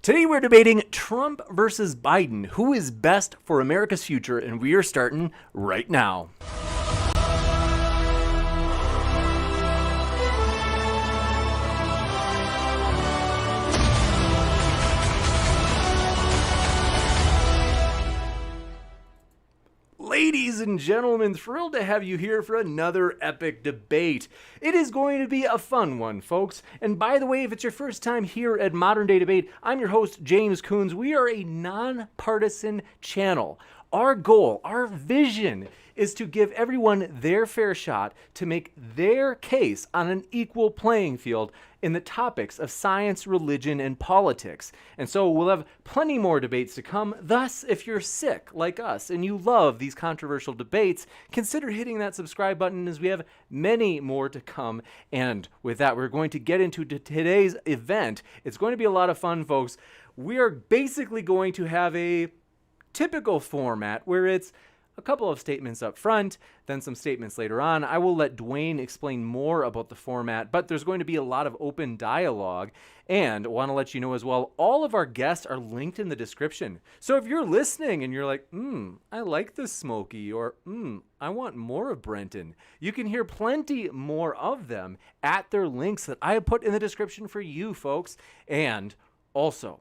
Today we're debating Trump versus Biden. Who is best for America's future? And we are starting right now. Ladies and gentlemen, thrilled to have you here for another epic debate. It is going to be a fun one, folks. And by the way, if it's your first time here at Modern Day Debate, I'm your host, James Coons. We are a nonpartisan channel. Our goal, our vision, is to give everyone their fair shot to make their case on an equal playing field in the topics of science, religion, and politics. And so we'll have plenty more debates to come. Thus, if you're sick like us and you love these controversial debates, consider hitting that subscribe button as we have many more to come. And with that, we're going to get into today's event. It's going to be a lot of fun, folks. We are basically going to have a typical format where it's a couple of statements up front, then some statements later on. I will let Dwayne explain more about the format, but there's going to be a lot of open dialogue. And I want to let you know as well, all of our guests are linked in the description. So if you're listening and you're like, I like this Smokey, or I want more of Brenton, you can hear plenty more of them at their links that I have put in the description for you folks. And also,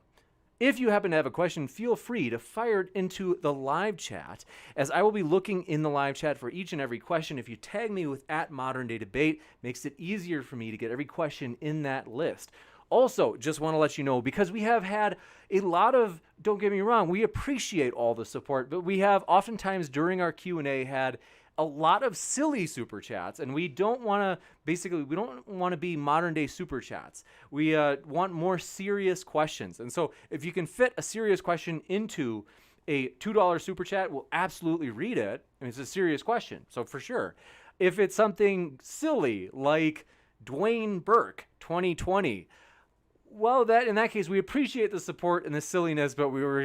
if you happen to have a question, feel free to fire it into the live chat, as I will be looking in the live chat for each and every question. If you tag me with @ModernDayDebate, makes it easier for me to get every question in that list. Also, just want to let you know, because we have had a lot of, don't get me wrong, we appreciate all the support, but we have oftentimes during our Q&A had a lot of silly super chats, and we don't want to be modern day super chats. We want more serious questions. And so if you can fit a serious question into a $2 super chat, we'll absolutely read it. I mean, it's a serious question, so for sure. If it's something silly like Dwayne Burke 2020, well, in that case, we appreciate the support and the silliness, but we're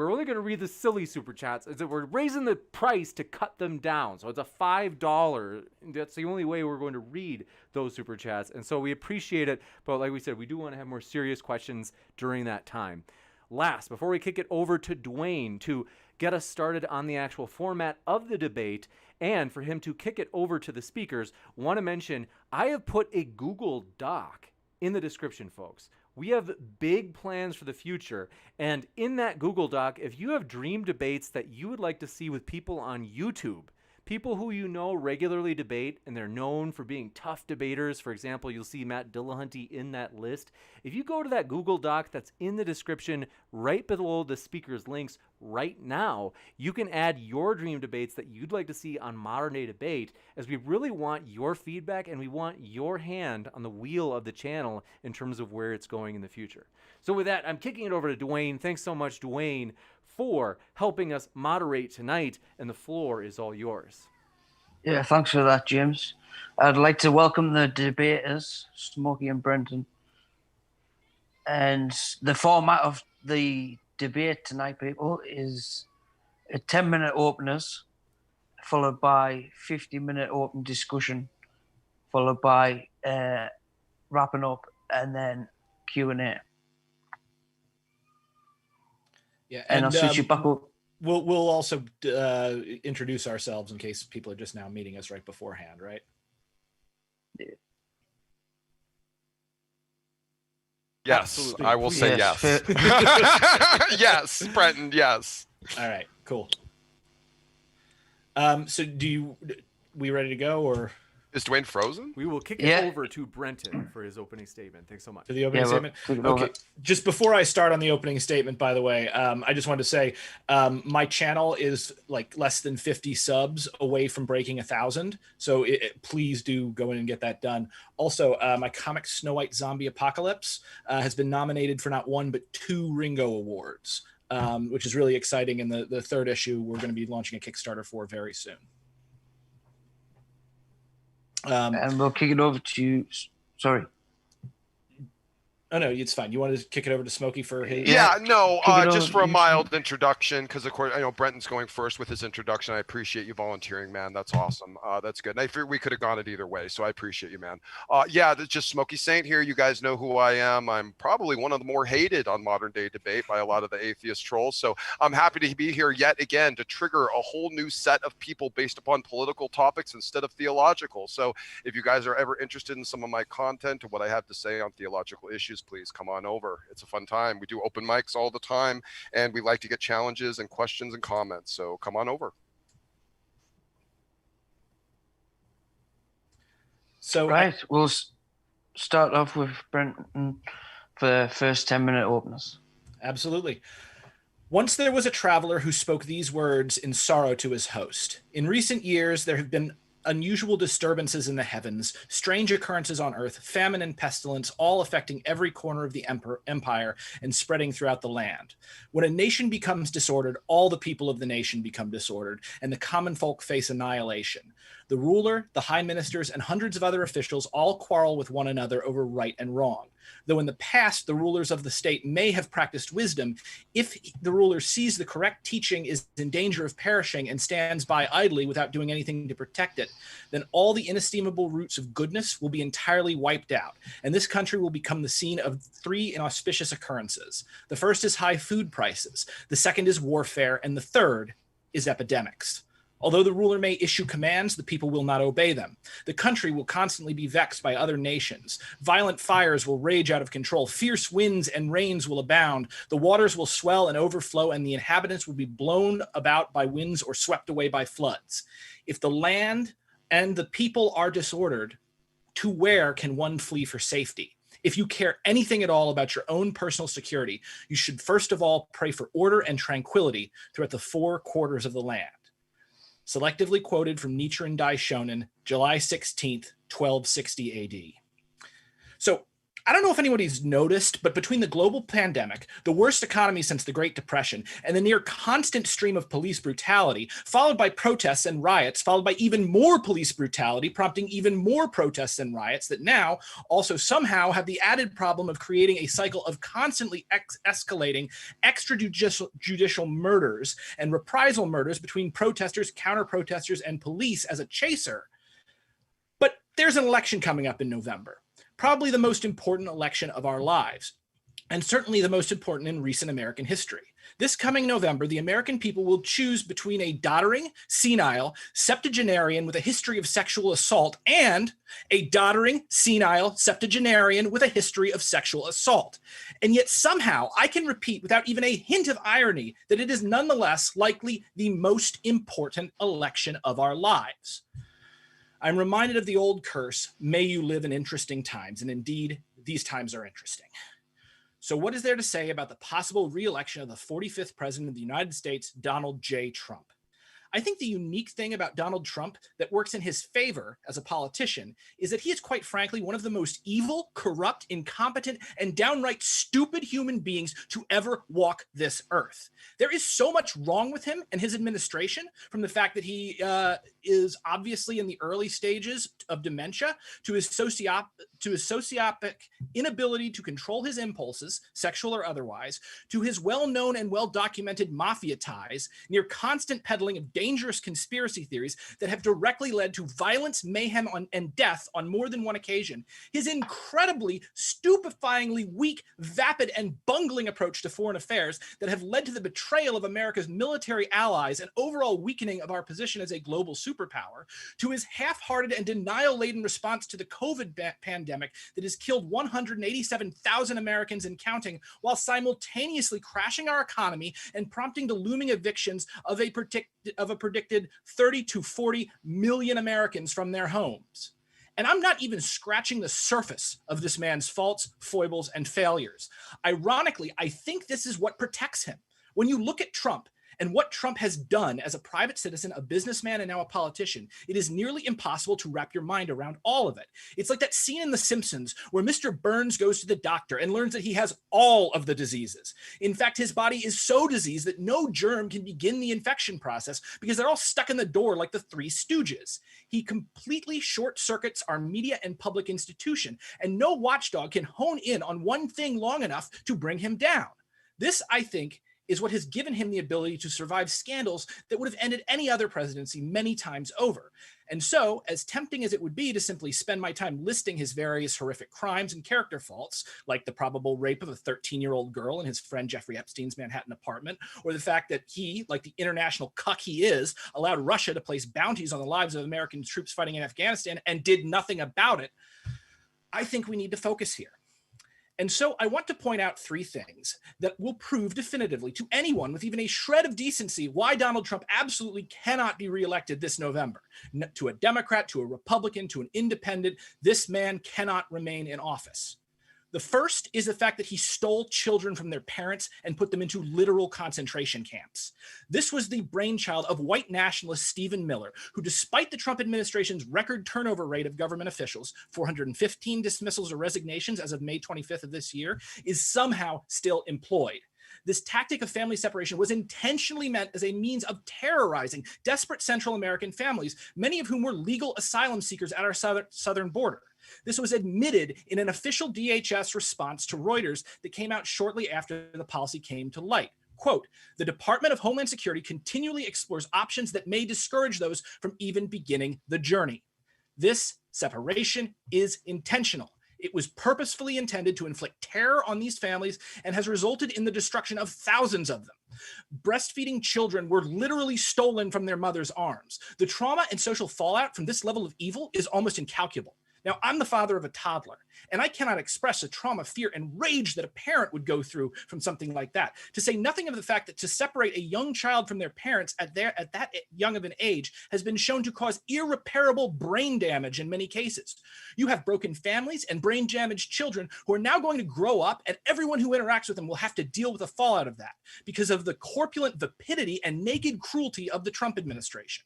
only going to read the silly super chats. We're raising the price to cut them down. So it's a $5. That's the only way we're going to read those super chats. And so we appreciate it. But like we said, we do want to have more serious questions during that time. Last, before we kick it over to Dwayne to get us started on the actual format of the debate, and for him to kick it over to the speakers, want to mention I have put a Google Doc in the description, folks. We have big plans for the future, and in that Google Doc, if you have dream debates that you would like to see with people on YouTube, people who you know regularly debate and they're known for being tough debaters, for example, you'll see Matt Dillahunty in that list. If you go to that Google Doc that's in the description right below the speaker's links right now, you can add your dream debates that you'd like to see on Modern Day Debate, as we really want your feedback and we want your hand on the wheel of the channel in terms of where it's going in the future. So with that, I'm kicking it over to Dwayne. Thanks so much, Dwayne, for helping us moderate tonight, and the floor is all yours. Yeah, thanks for that, James. I'd like to welcome the debaters, Smokey and Brenton. And the format of the debate tonight, people, is a 10-minute openers, followed by 50-minute open discussion, followed by wrapping up, and then Q&A. Yeah, and I'll switch you back up. We'll also introduce ourselves in case people are just now meeting us right beforehand, right? Yeah. Yes, Absolutely. I will say yes. Yes, Brenton, yes. All right, cool. So we ready to go, or is Dwayne frozen? We will kick it over to Brenton for his opening statement. Thanks so much. For the opening statement? Okay. Just before I start on the opening statement, by the way, I just wanted to say my channel is like less than 50 subs away from breaking 1,000. So please do go in and get that done. Also, my comic Snow White Zombie Apocalypse has been nominated for not one, but 2 Ringo Awards, which is really exciting. And the third issue, we're going to be launching a Kickstarter for very soon. And we'll kick it over to you. Sorry. Oh no, it's fine. You wanted to kick it over to Smokey for his? Yeah, no, Kick it just over, for a you mild introduction, because of course I know Brenton's going first with his introduction. I appreciate you volunteering, man. That's awesome. That's good. And I figured we could have gone it either way, so I appreciate you, man. Yeah, that's just Smokey Saint here. You guys know who I am. I'm probably one of the more hated on modern day debate by a lot of the atheist trolls. So I'm happy to be here yet again to trigger a whole new set of people based upon political topics instead of theological. So if you guys are ever interested in some of my content or what I have to say on theological issues, please come on over. It's a fun time. We do open mics all the time, and we like to get challenges and questions and comments. So come on over. So Right, we'll start off with Brenton for the first 10-minute openers. Absolutely. Once there was a traveler who spoke these words in sorrow to his host. In recent years, there have been unusual disturbances in the heavens, strange occurrences on earth, famine and pestilence, all affecting every corner of the empire and spreading throughout the land. When a nation becomes disordered, all the people of the nation become disordered, and the common folk face annihilation. The ruler, the high ministers, and hundreds of other officials all quarrel with one another over right and wrong. Though in the past, the rulers of the state may have practiced wisdom, if the ruler sees the correct teaching is in danger of perishing and stands by idly without doing anything to protect it, then all the inestimable roots of goodness will be entirely wiped out, and this country will become the scene of three inauspicious occurrences. The first is high food prices, the second is warfare, and the third is epidemics. Although the ruler may issue commands, the people will not obey them. The country will constantly be vexed by other nations. Violent fires will rage out of control. Fierce winds and rains will abound. The waters will swell and overflow, and the inhabitants will be blown about by winds or swept away by floods. If the land and the people are disordered, to where can one flee for safety? If you care anything at all about your own personal security, you should first of all pray for order and tranquility throughout the four quarters of the land. Selectively quoted from Nichiren Daishonin, July 16th, 1260 AD. So, I don't know if anybody's noticed, but between the global pandemic, the worst economy since the Great Depression, and the near constant stream of police brutality, followed by protests and riots, followed by even more police brutality, prompting even more protests and riots that now also somehow have the added problem of creating a cycle of constantly escalating extrajudicial murders and reprisal murders between protesters, counter-protesters, and police as a chaser. But there's an election coming up in November. Probably the most important election of our lives, and certainly the most important in recent American history. This coming November, the American people will choose between a doddering, senile, septuagenarian with a history of sexual assault and a doddering, senile, septuagenarian with a history of sexual assault. And yet somehow I can repeat without even a hint of irony that it is nonetheless likely the most important election of our lives. I'm reminded of the old curse, may you live in interesting times. And indeed, these times are interesting. So what is there to say about the possible re-election of the 45th president of the United States, Donald J. Trump? I think the unique thing about Donald Trump that works in his favor as a politician is that he is quite frankly one of the most evil, corrupt, incompetent, and downright stupid human beings to ever walk this earth. There is so much wrong with him and his administration, from the fact that he is obviously in the early stages of dementia to his sociopath inability to control his impulses, sexual or otherwise, to his well-known and well-documented mafia ties, near constant peddling of dangerous conspiracy theories that have directly led to violence, mayhem, and death on more than one occasion, his incredibly, stupefyingly weak, vapid, and bungling approach to foreign affairs that have led to the betrayal of America's military allies and overall weakening of our position as a global superpower, to his half-hearted and denial-laden response to the COVID pandemic that has killed 187,000 Americans and counting, while simultaneously crashing our economy and prompting the looming evictions of a predicted 30 to 40 million Americans from their homes. And I'm not even scratching the surface of this man's faults, foibles, and failures. Ironically, I think this is what protects him. When you look at Trump and what Trump has done as a private citizen, a businessman, and now a politician, it is nearly impossible to wrap your mind around all of it. It's like that scene in The Simpsons where Mr. Burns goes to the doctor and learns that he has all of the diseases. In fact, his body is so diseased that no germ can begin the infection process because they're all stuck in the door like the Three Stooges. He completely short circuits our media and public institution, and no watchdog can hone in on one thing long enough to bring him down. This, I think, is what has given him the ability to survive scandals that would have ended any other presidency many times over. And so, as tempting as it would be to simply spend my time listing his various horrific crimes and character faults, like the probable rape of a 13-year-old girl in his friend Jeffrey Epstein's Manhattan apartment, or the fact that he, like the international cuck he is, allowed Russia to place bounties on the lives of American troops fighting in Afghanistan and did nothing about it, I think we need to focus here. And so I want to point out three things that will prove definitively to anyone with even a shred of decency why Donald Trump absolutely cannot be reelected this November. To a Democrat, to a Republican, to an independent, this man cannot remain in office. The first is the fact that he stole children from their parents and put them into literal concentration camps. This was the brainchild of white nationalist Stephen Miller, who, despite the Trump administration's record turnover rate of government officials, 415 dismissals or resignations as of May 25th of this year, is somehow still employed. This tactic of family separation was intentionally meant as a means of terrorizing desperate Central American families, many of whom were legal asylum seekers at our southern border. This was admitted in an official DHS response to Reuters that came out shortly after the policy came to light. Quote, the Department of Homeland Security continually explores options that may discourage those from even beginning the journey. This separation is intentional. It was purposefully intended to inflict terror on these families and has resulted in the destruction of thousands of them. Breastfeeding children were literally stolen from their mother's arms. The trauma and social fallout from this level of evil is almost incalculable. Now, I'm the father of a toddler, and I cannot express the trauma, fear, and rage that a parent would go through from something like that, to say nothing of the fact that to separate a young child from their parents at that young of an age has been shown to cause irreparable brain damage in many cases. You have broken families and brain-damaged children who are now going to grow up, and everyone who interacts with them will have to deal with the fallout of that because of the corpulent vapidity and naked cruelty of the Trump administration.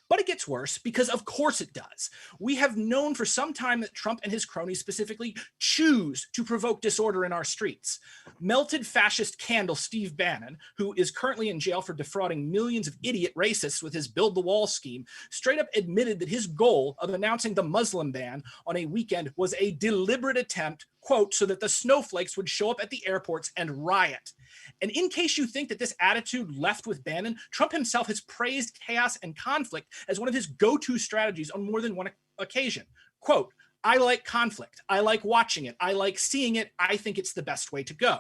But it gets worse because of course it does. We have known for some time that Trump and his cronies specifically choose to provoke disorder in our streets. Melted fascist candle Steve Bannon, who is currently in jail for defrauding millions of idiot racists with his Build the Wall scheme, straight up admitted that his goal of announcing the Muslim ban on a weekend was a deliberate attempt, quote, so that the snowflakes would show up at the airports and riot. And in case you think that this attitude left with Bannon, Trump himself has praised chaos and conflict as one of his go-to strategies on more than one occasion. Quote, I like conflict. I like watching it. I like seeing it. I think it's the best way to go.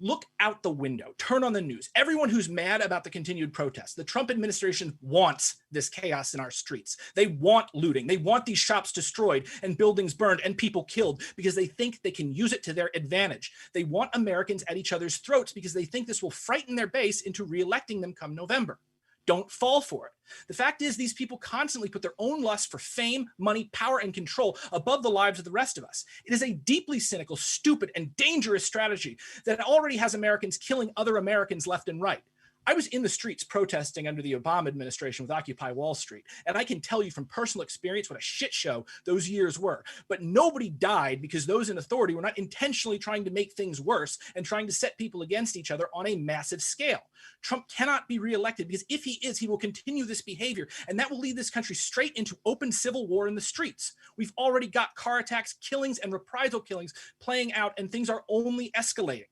Look out the window, turn on the news. Everyone who's mad about the continued protests, the Trump administration wants this chaos in our streets. They want looting. They want these shops destroyed and buildings burned and people killed because they think they can use it to their advantage. They want Americans at each other's throats because they think this will frighten their base into reelecting them come November. Don't fall for it. The fact is, these people constantly put their own lust for fame, money, power, and control above the lives of the rest of us. It is a deeply cynical, stupid, and dangerous strategy that already has Americans killing other Americans left and right. I was in the streets protesting under the Obama administration with Occupy Wall Street, and I can tell you from personal experience what a shit show those years were. But nobody died because those in authority were not intentionally trying to make things worse and trying to set people against each other on a massive scale. Trump cannot be reelected because if he is, he will continue this behavior, and that will lead this country straight into open civil war in the streets. We've already got car attacks, killings, and reprisal killings playing out, and things are only escalating.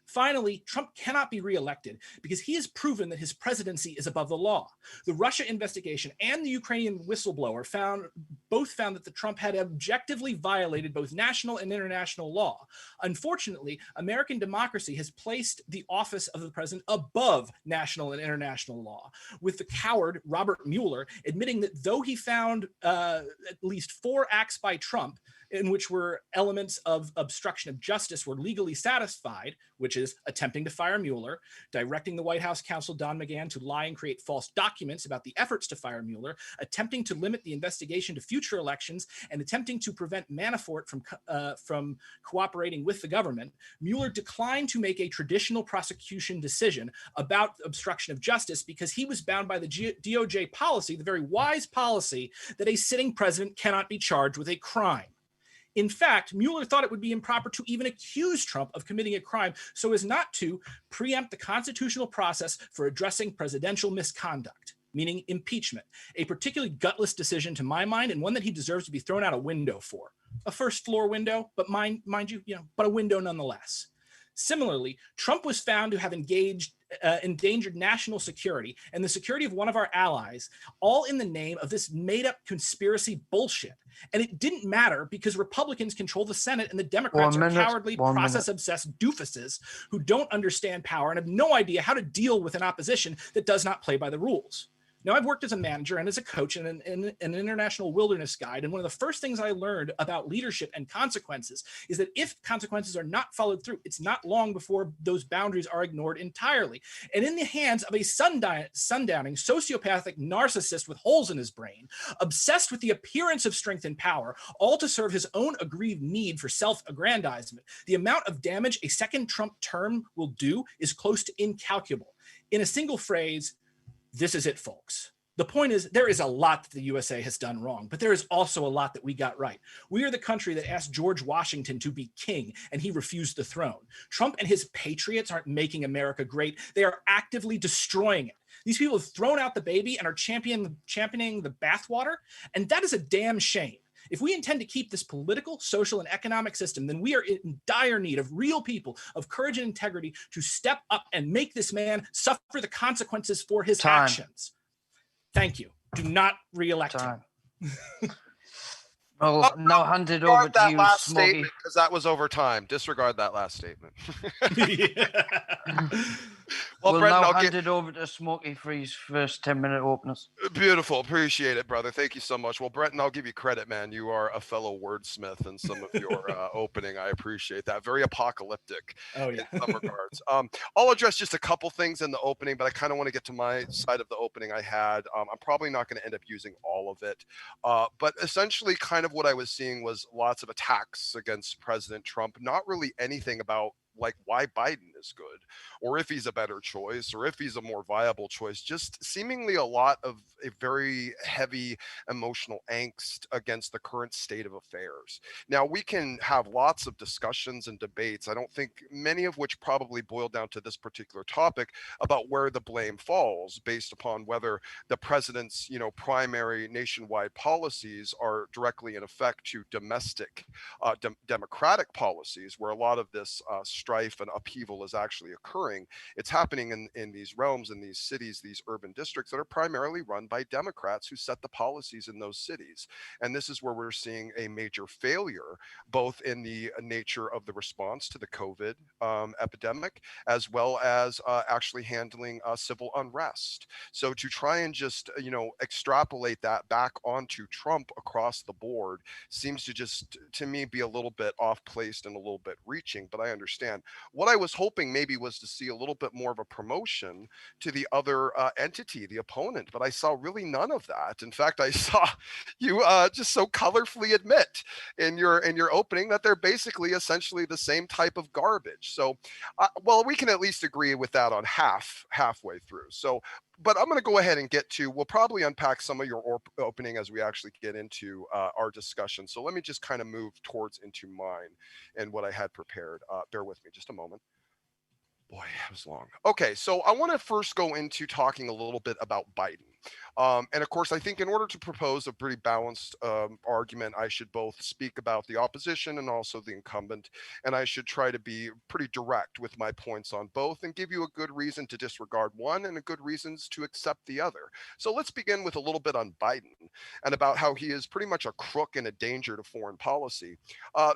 Finally, Trump cannot be reelected because he has proven that his presidency is above the law. The Russia investigation and the Ukrainian whistleblower both found that the Trump had objectively violated both national and international law. Unfortunately, American democracy has placed the office of the president above national and international law, with the coward Robert Mueller admitting that though he found at least 4 acts by Trump in which were elements of obstruction of justice were legally satisfied, which is attempting to fire Mueller, directing the White House counsel Don McGahn to lie and create false documents about the efforts to fire Mueller, attempting to limit the investigation to future elections, and attempting to prevent Manafort from cooperating with the government, Mueller declined to make a traditional prosecution decision about obstruction of justice because he was bound by the DOJ policy, the very wise policy, that a sitting president cannot be charged with a crime. In fact, Mueller thought it would be improper to even accuse Trump of committing a crime so as not to preempt the constitutional process for addressing presidential misconduct, meaning impeachment, a particularly gutless decision to my mind and one that he deserves to be thrown out a window for. A first floor window, but mind you, but a window nonetheless. Similarly, Trump was found to have endangered national security and the security of one of our allies, all in the name of this made-up conspiracy bullshit. And it didn't matter because Republicans control the Senate and the Democrats are cowardly, process-obsessed doofuses who don't understand power and have no idea how to deal with an opposition that does not play by the rules. Now, I've worked as a manager and as a coach and an international wilderness guide. And one of the first things I learned about leadership and consequences is that if consequences are not followed through, it's not long before those boundaries are ignored entirely. And in the hands of a sundowning, sociopathic narcissist with holes in his brain, obsessed with the appearance of strength and power, all to serve his own aggrieved need for self-aggrandizement, the amount of damage a second Trump term will do is close to incalculable. In a single phrase, this is it, folks. The point is, there is a lot that the USA has done wrong, but there is also a lot that we got right. We are the country that asked George Washington to be king, and he refused the throne. Trump and his patriots aren't making America great. They are actively destroying it. These people have thrown out the baby and are championing the bathwater, and that is a damn shame. If we intend to keep this political, social, and economic system, then we are in dire need of real people of courage and integrity to step up and make this man suffer the consequences for his actions. Thank you. Do not re-elect him. No, hand it over to you, last Smokey. statement, because that was over time. Disregard that last statement. Well, Brenton, now hand it over to Smokey for his first 10-minute openers. Beautiful. Appreciate it, brother. Thank you so much. Well, Brenton, I'll give you credit, man. You are a fellow wordsmith in some of your opening. I appreciate that. Very apocalyptic in some regards. I'll address just a couple things in the opening, but I kind of want to get to my side of the opening I had. I'm probably not going to end up using all of it. But essentially, kind of what I was seeing was lots of attacks against President Trump, not really anything about like why Biden is good or if he's a better choice or if he's a more viable choice, just seemingly a lot of a very heavy emotional angst against the current state of affairs. Now, we can have lots of discussions and debates, I don't think many of which probably boil down to this particular topic about where the blame falls based upon whether the president's, primary nationwide policies are directly in effect to domestic democratic policies where a lot of this strife and upheaval is actually occurring. It's happening in these realms, in these cities, these urban districts that are primarily run by Democrats who set the policies in those cities. And this is where we're seeing a major failure, both in the nature of the response to the COVID epidemic, as well as actually handling civil unrest. So to try and just, extrapolate that back onto Trump across the board seems to just, to me, be a little bit off-placed and a little bit reaching, but I understand. What I was hoping maybe was to see a little bit more of a promotion to the other entity, the opponent, but I saw really none of that. In fact, I saw you just so colorfully admit in your opening that they're basically essentially the same type of garbage. So, well, we can at least agree with that on halfway through. So, but I'm going to go ahead and we'll probably unpack some of your opening as we actually get into our discussion. So let me just kind of move into mine and what I had prepared. Bear with me just a moment. Boy, that was long. Okay, so I want to first go into talking a little bit about Biden. And of course, I think in order to propose a pretty balanced argument, I should both speak about the opposition and also the incumbent. And I should try to be pretty direct with my points on both and give you a good reason to disregard one and a good reasons to accept the other. So let's begin with a little bit on Biden and about how he is pretty much a crook and a danger to foreign policy.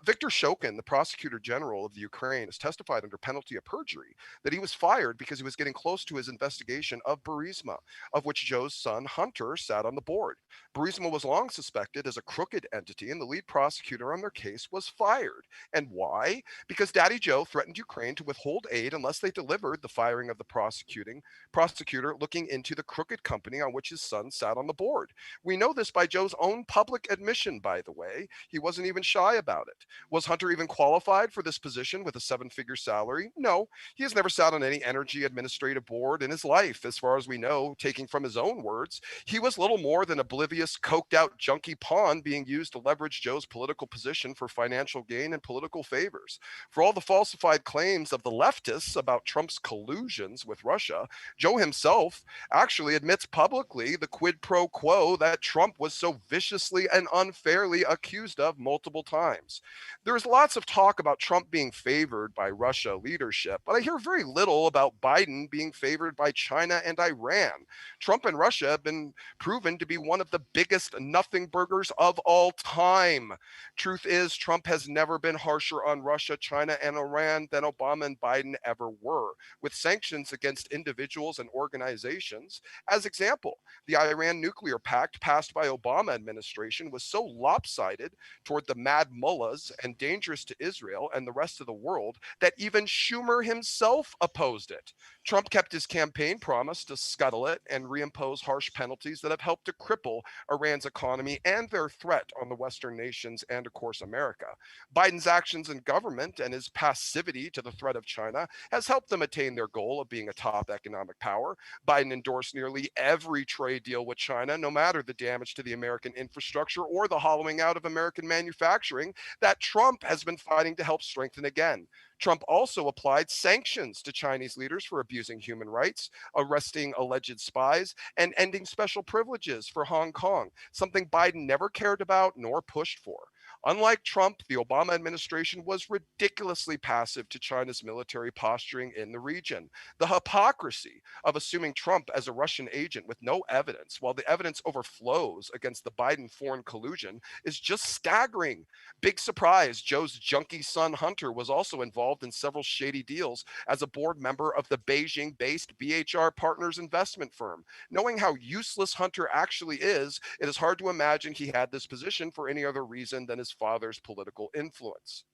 Viktor Shokin, the prosecutor general of the Ukraine, has testified under penalty of perjury that he was fired because he was getting close to his investigation of Burisma, of which Joe's son Hunter sat on the board. Burisma was long suspected as a crooked entity, and the lead prosecutor on their case was fired. And why? Because Daddy Joe threatened Ukraine to withhold aid unless they delivered the firing of the prosecutor looking into the crooked company on which his son sat on the board. We know this by Joe's own public admission, by the way. He wasn't even shy about it. Was Hunter even qualified for this position with a seven-figure salary? No. He has never sat on any energy administrative board in his life, as far as we know, taking from his own words. He was little more than oblivious, coked-out junkie pawn being used to leverage Joe's political position for financial gain and political favors. For all the falsified claims of the leftists about Trump's collusions with Russia, Joe himself actually admits publicly the quid pro quo that Trump was so viciously and unfairly accused of multiple times. There's lots of talk about Trump being favored by Russia leadership, but I hear very little about Biden being favored by China and Iran. Trump and Russia have been proven to be one of the biggest nothing burgers of all time. Truth is, Trump has never been harsher on Russia, China, and Iran than Obama and Biden ever were, with sanctions against individuals and organizations. As example, the Iran nuclear pact passed by Obama administration was so lopsided toward the mad mullahs and dangerous to Israel and the rest of the world that even Schumer himself opposed it. Trump kept his campaign promise to scuttle it and reimpose harsh penalties that have helped to cripple Iran's economy and their threat on the Western nations and, of course, America. Biden's actions in government and his passivity to the threat of China has helped them attain their goal of being a top economic power. Biden endorsed nearly every trade deal with China, no matter the damage to the American infrastructure or the hollowing out of American manufacturing that Trump has been fighting to help strengthen again. Trump also applied sanctions to Chinese leaders for abusing human rights, arresting alleged spies, and ending special privileges for Hong Kong, something Biden never cared about nor pushed for. Unlike Trump, the Obama administration was ridiculously passive to China's military posturing in the region. The hypocrisy of assuming Trump as a Russian agent with no evidence, while the evidence overflows against the Biden foreign collusion, is just staggering. Big surprise, Joe's junkie son Hunter was also involved in several shady deals as a board member of the Beijing-based BHR Partners investment firm. Knowing how useless Hunter actually is, it is hard to imagine he had this position for any other reason than his father's political influence.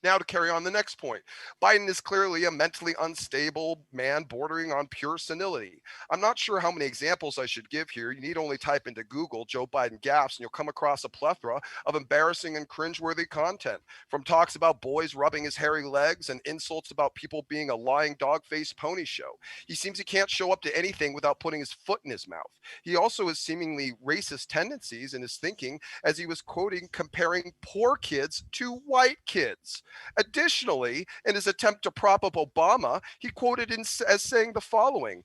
Now, to carry on the next point, Biden is clearly a mentally unstable man bordering on pure senility. I'm not sure how many examples I should give here. You need only type into Google Joe Biden gaffes and you'll come across a plethora of embarrassing and cringeworthy content, from talks about boys rubbing his hairy legs and insults about people being a lying dog-faced pony show. He seems he can't show up to anything without putting his foot in his mouth. He also has seemingly racist tendencies in his thinking, as he was quoting comparing poor kids to white kids. Additionally, in his attempt to prop up Obama, he quoted as saying the following,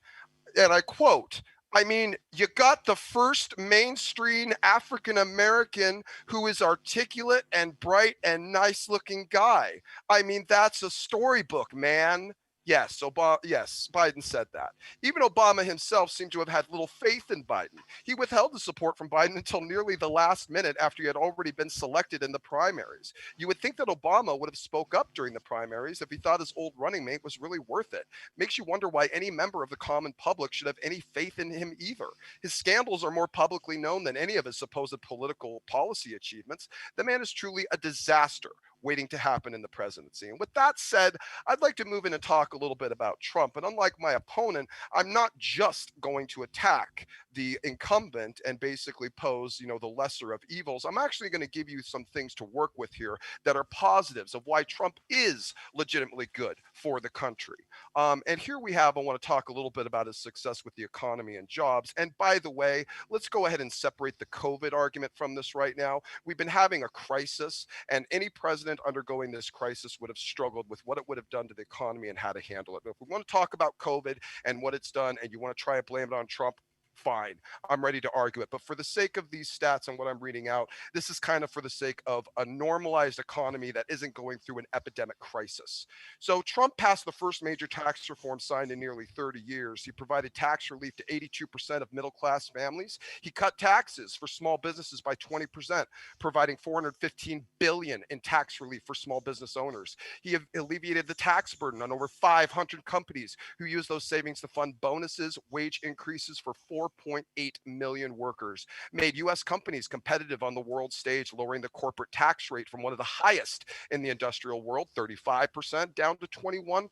and I quote, I mean, you got the first mainstream African American who is articulate and bright and nice looking guy. I mean, that's a storybook, man. Yes, Biden said that. Even Obama himself seemed to have had little faith in Biden. He withheld the support from Biden until nearly the last minute after he had already been selected in the primaries. You would think that Obama would have spoke up during the primaries if he thought his old running mate was really worth it. Makes you wonder why any member of the common public should have any faith in him either. His scandals are more publicly known than any of his supposed political policy achievements. The man is truly a disaster waiting to happen in the presidency. And with that said, I'd like to move in and talk a little bit about Trump. And unlike my opponent, I'm not just going to attack the incumbent and basically pose, the lesser of evils. I'm actually going to give you some things to work with here that are positives of why Trump is legitimately good for the country. And here we have, I want to talk a little bit about his success with the economy and jobs. And by the way, let's go ahead and separate the COVID argument from this right now. We've been having a crisis, and any president undergoing this crisis would have struggled with what it would have done to the economy and how to handle it. But if we want to talk about COVID and what it's done, and you want to try and blame it on Trump, fine. I'm ready to argue it. But for the sake of these stats and what I'm reading out, this is kind of for the sake of a normalized economy that isn't going through an epidemic crisis. So Trump passed the first major tax reform signed in nearly 30 years. He provided tax relief to 82% of middle-class families. He cut taxes for small businesses by 20%, providing $415 billion in tax relief for small business owners. He alleviated the tax burden on over 500 companies who use those savings to fund bonuses, wage increases for 4.8 million workers, made U.S. companies competitive on the world stage, lowering the corporate tax rate from one of the highest in the industrial world, 35%, down to 21%.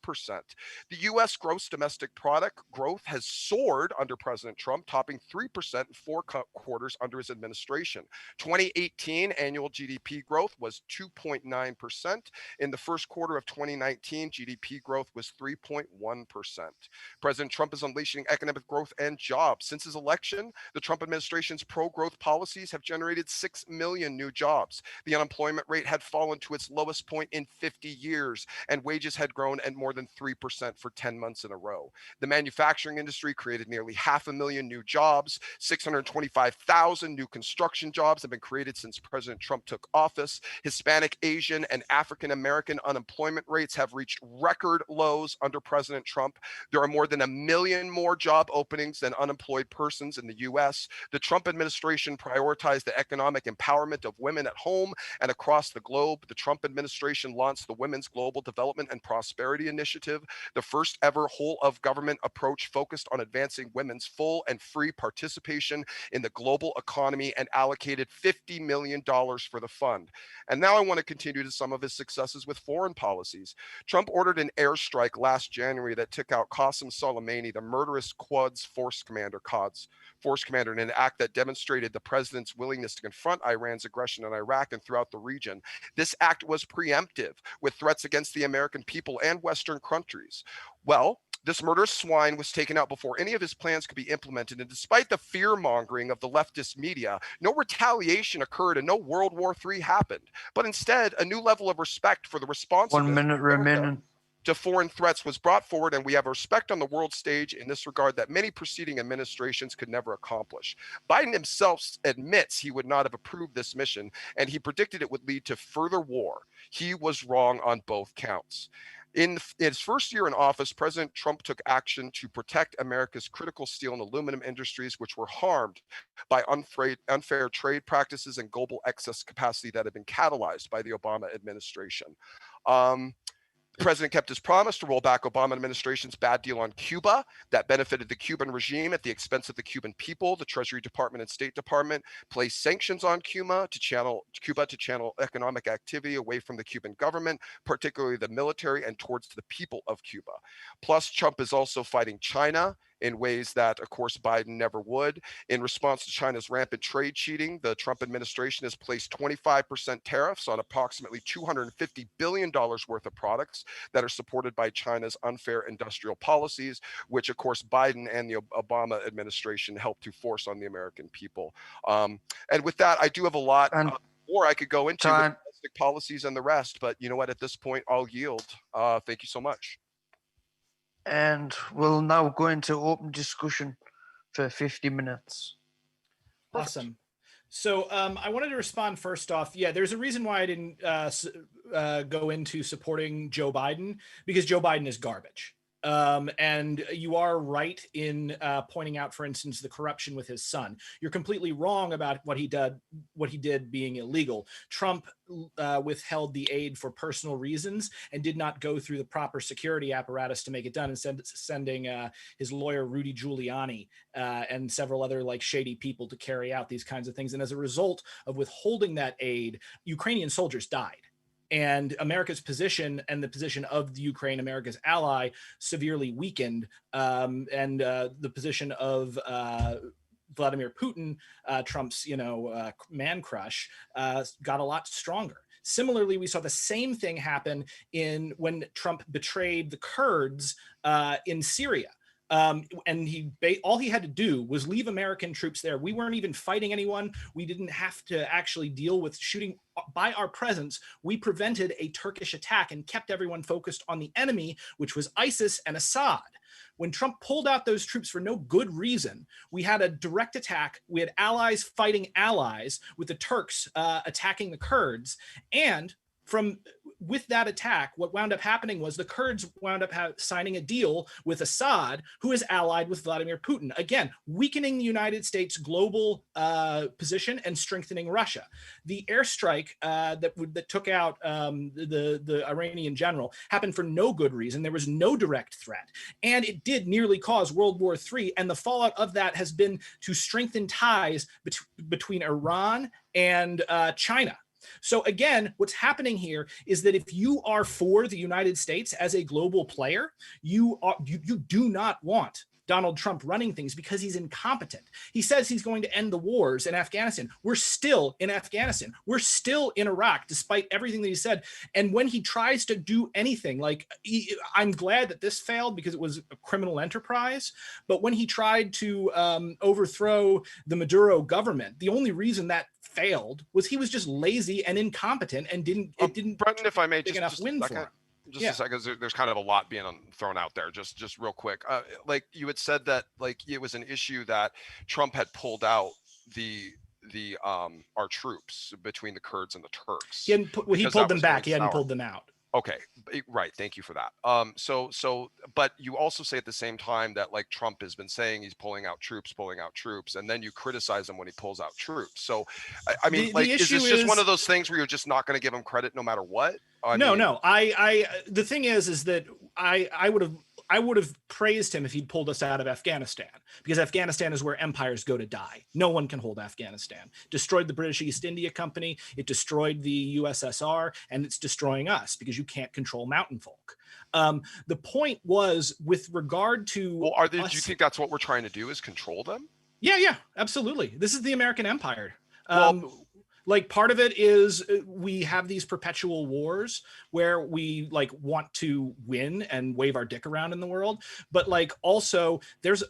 The U.S. gross domestic product growth has soared under President Trump, topping 3% in 4 quarters under his administration. 2018 annual GDP growth was 2.9%. In the first quarter of 2019, GDP growth was 3.1%. President Trump is unleashing economic growth and jobs. Since his election, the Trump administration's pro-growth policies have generated 6 million new jobs. The unemployment rate had fallen to its lowest point in 50 years, and wages had grown at more than 3% for 10 months in a row. The manufacturing industry created nearly 500,000 new jobs. 625,000 new construction jobs have been created since President Trump took office. Hispanic, Asian, and African American unemployment rates have reached record lows under President Trump. There are more than 1 million more job openings than unemployed persons in the U.S. The Trump administration prioritized the economic empowerment of women at home and across the globe. The Trump administration launched the Women's Global Development and Prosperity Initiative, the first ever whole of government approach focused on advancing women's full and free participation in the global economy, and allocated $50 million for the fund. And now I want to continue to some of his successes with foreign policies. Trump ordered an airstrike last January that took out Qasem Soleimani, the murderous Quds force commander, in an act that demonstrated the president's willingness to confront Iran's aggression in Iraq and throughout the region. This act was preemptive, with threats against the American people and Western countries. Well, this murderous swine was taken out before any of his plans could be implemented, and despite the fear-mongering of the leftist media, no retaliation occurred and no World War III happened. But instead, a new level of respect for the responsiveness 1 minute remaining to foreign threats was brought forward, and we have a respect on the world stage in this regard that many preceding administrations could never accomplish. Biden himself admits he would not have approved this mission, and he predicted it would lead to further war. He was wrong on both counts. In his first year in office, President Trump took action to protect America's critical steel and aluminum industries, which were harmed by unfair trade practices and global excess capacity that had been catalyzed by the Obama administration. The president kept his promise to roll back Obama administration's bad deal on Cuba that benefited the Cuban regime at the expense of the Cuban people. The Treasury Department and State Department placed sanctions on Cuba to channel economic activity away from the Cuban government, particularly the military, and towards the people of Cuba. Plus, Trump is also fighting China in ways that, of course, Biden never would. In response to China's rampant trade cheating, the Trump administration has placed 25% tariffs on approximately $250 billion worth of products that are supported by China's unfair industrial policies, which, of course, Biden and the Obama administration helped to force on the American people. And with that, I do have a lot more I could go into with domestic policies and the rest, but you know what? At this point, I'll yield. Thank you so much. And we'll now go into open discussion for 50 minutes. Awesome. So I wanted to respond first off. Yeah, there's a reason why I didn't go into supporting Joe Biden, because Joe Biden is garbage. And you are right in pointing out, for instance, the corruption with his son. You're completely wrong about what he did being illegal. Trump withheld the aid for personal reasons and did not go through the proper security apparatus to make it done, and sending his lawyer Rudy Giuliani and several other shady people to carry out these kinds of things. And as a result of withholding that aid, Ukrainian soldiers died. And America's position and the position of the Ukraine, America's ally, severely weakened. And the position of Vladimir Putin, Trump's man crush, got a lot stronger. Similarly, we saw the same thing happen when Trump betrayed the Kurds in Syria. And all he had to do was leave American troops there. We weren't even fighting anyone. We didn't have to actually deal with shooting. By our presence, we prevented a Turkish attack and kept everyone focused on the enemy, which was ISIS and Assad. when Trump pulled out those troops for no good reason, we had a direct attack. We had allies fighting allies, with the Turks attacking the Kurds. And with that attack, what wound up happening was the Kurds wound up signing a deal with Assad, who is allied with Vladimir Putin. Again, weakening the United States' global position and strengthening Russia. The airstrike that took out the Iranian general happened for no good reason. There was no direct threat, and it did nearly cause World War III. And the fallout of that has been to strengthen ties between Iran and China. So again, what's happening here is that if you are for the United States as a global player, you do not want Donald Trump running things, because he's incompetent. He says he's going to end the wars in Afghanistan. We're still in Afghanistan. We're still in Iraq, despite everything that he said. And when he tries to do anything, I'm glad that this failed because it was a criminal enterprise. But when he tried to overthrow the Maduro government, the only reason that failed was he was just lazy and incompetent and didn't Brenton, if I may, big enough win for him. Just a second, there's kind of a lot being thrown out there. Just real quick, like you had said that it was an issue that Trump had pulled out our troops between the Kurds and the Turks. He pulled them back. He hadn't pulled them out. Okay, right. Thank you for that. But you also say at the same time that Trump has been saying he's pulling out troops, and then you criticize him when he pulls out troops. So, I mean, is this just one of those things where you're just not going to give him credit no matter what? No. The thing is that I would have praised him if he'd pulled us out of Afghanistan, because Afghanistan is where empires go to die. No one can hold Afghanistan. Destroyed the British East India Company. It destroyed the USSR, and it's destroying us because you can't control mountain folk. The point was with regard to. Well, do you think that's what we're trying to do, is control them? Yeah, absolutely. This is the American empire. Part of it is we have these perpetual wars where we want to win and wave our dick around in the world, but also there's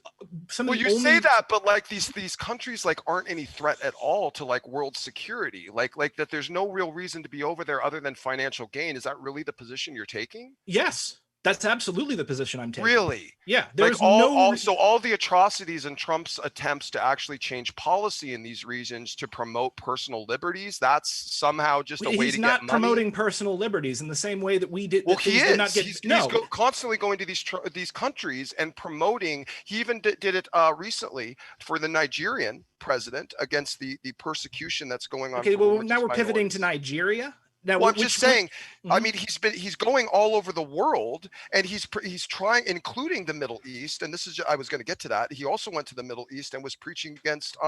some. Well, you say that, but these countries aren't any threat at all to world security. That there's no real reason to be over there other than financial gain. Is that really the position you're taking? Yes. That's absolutely the position I'm taking. Really? Yeah. There's all the atrocities and Trump's attempts to actually change policy in these regions to promote personal liberties. That's somehow just a way to get money. He's not promoting personal liberties in the same way that we did. Well, he is. He's constantly going to these countries and promoting. He even did it recently for the Nigerian president against the persecution that's going on. Okay. Well, now we're pivoting to Nigeria. Now, I'm just saying. Mm-hmm. I mean, he's going all over the world, and he's trying, including the Middle East. And I was going to get to that. He also went to the Middle East and was preaching against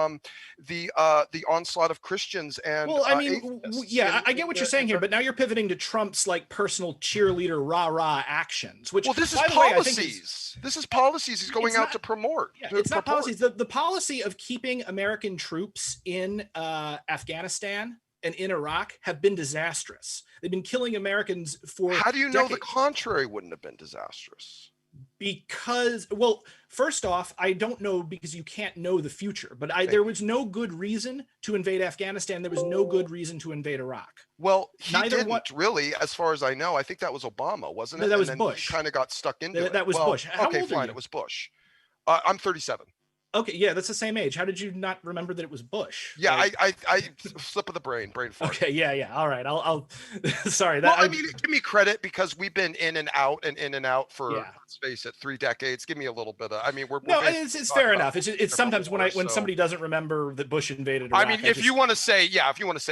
the onslaught of Christians and. Well, I mean, I get what you're saying here, but now you're pivoting to Trump's personal cheerleader rah actions. Which, this is policies. This is policies he's going out to promote. Yeah, it's not policies. The policy of keeping American troops in Afghanistan and in Iraq have been disastrous. They've been killing Americans for How do you decades. know the contrary wouldn't have been disastrous? Because, first off, I don't know, because you can't know the future, but there was no good reason to invade Afghanistan. There was no good reason to invade Iraq. Well, didn't really, as far as I know. I think that was Obama, wasn't it? That was Bush. Kind of got stuck into it. That was Bush. How okay, old fine. are you? It was Bush. I'm 37. Okay, yeah, that's the same age. How did you not remember that it was Bush? Yeah, I slip of the brain fart. Okay, yeah. All right, I'll. Sorry. I mean, give me credit because we've been in and out for let's face it, 3 decades. Give me a little bit of. I mean, it's fair enough. It's sometimes when somebody doesn't remember that Bush invaded Iraq. I mean, if you want to say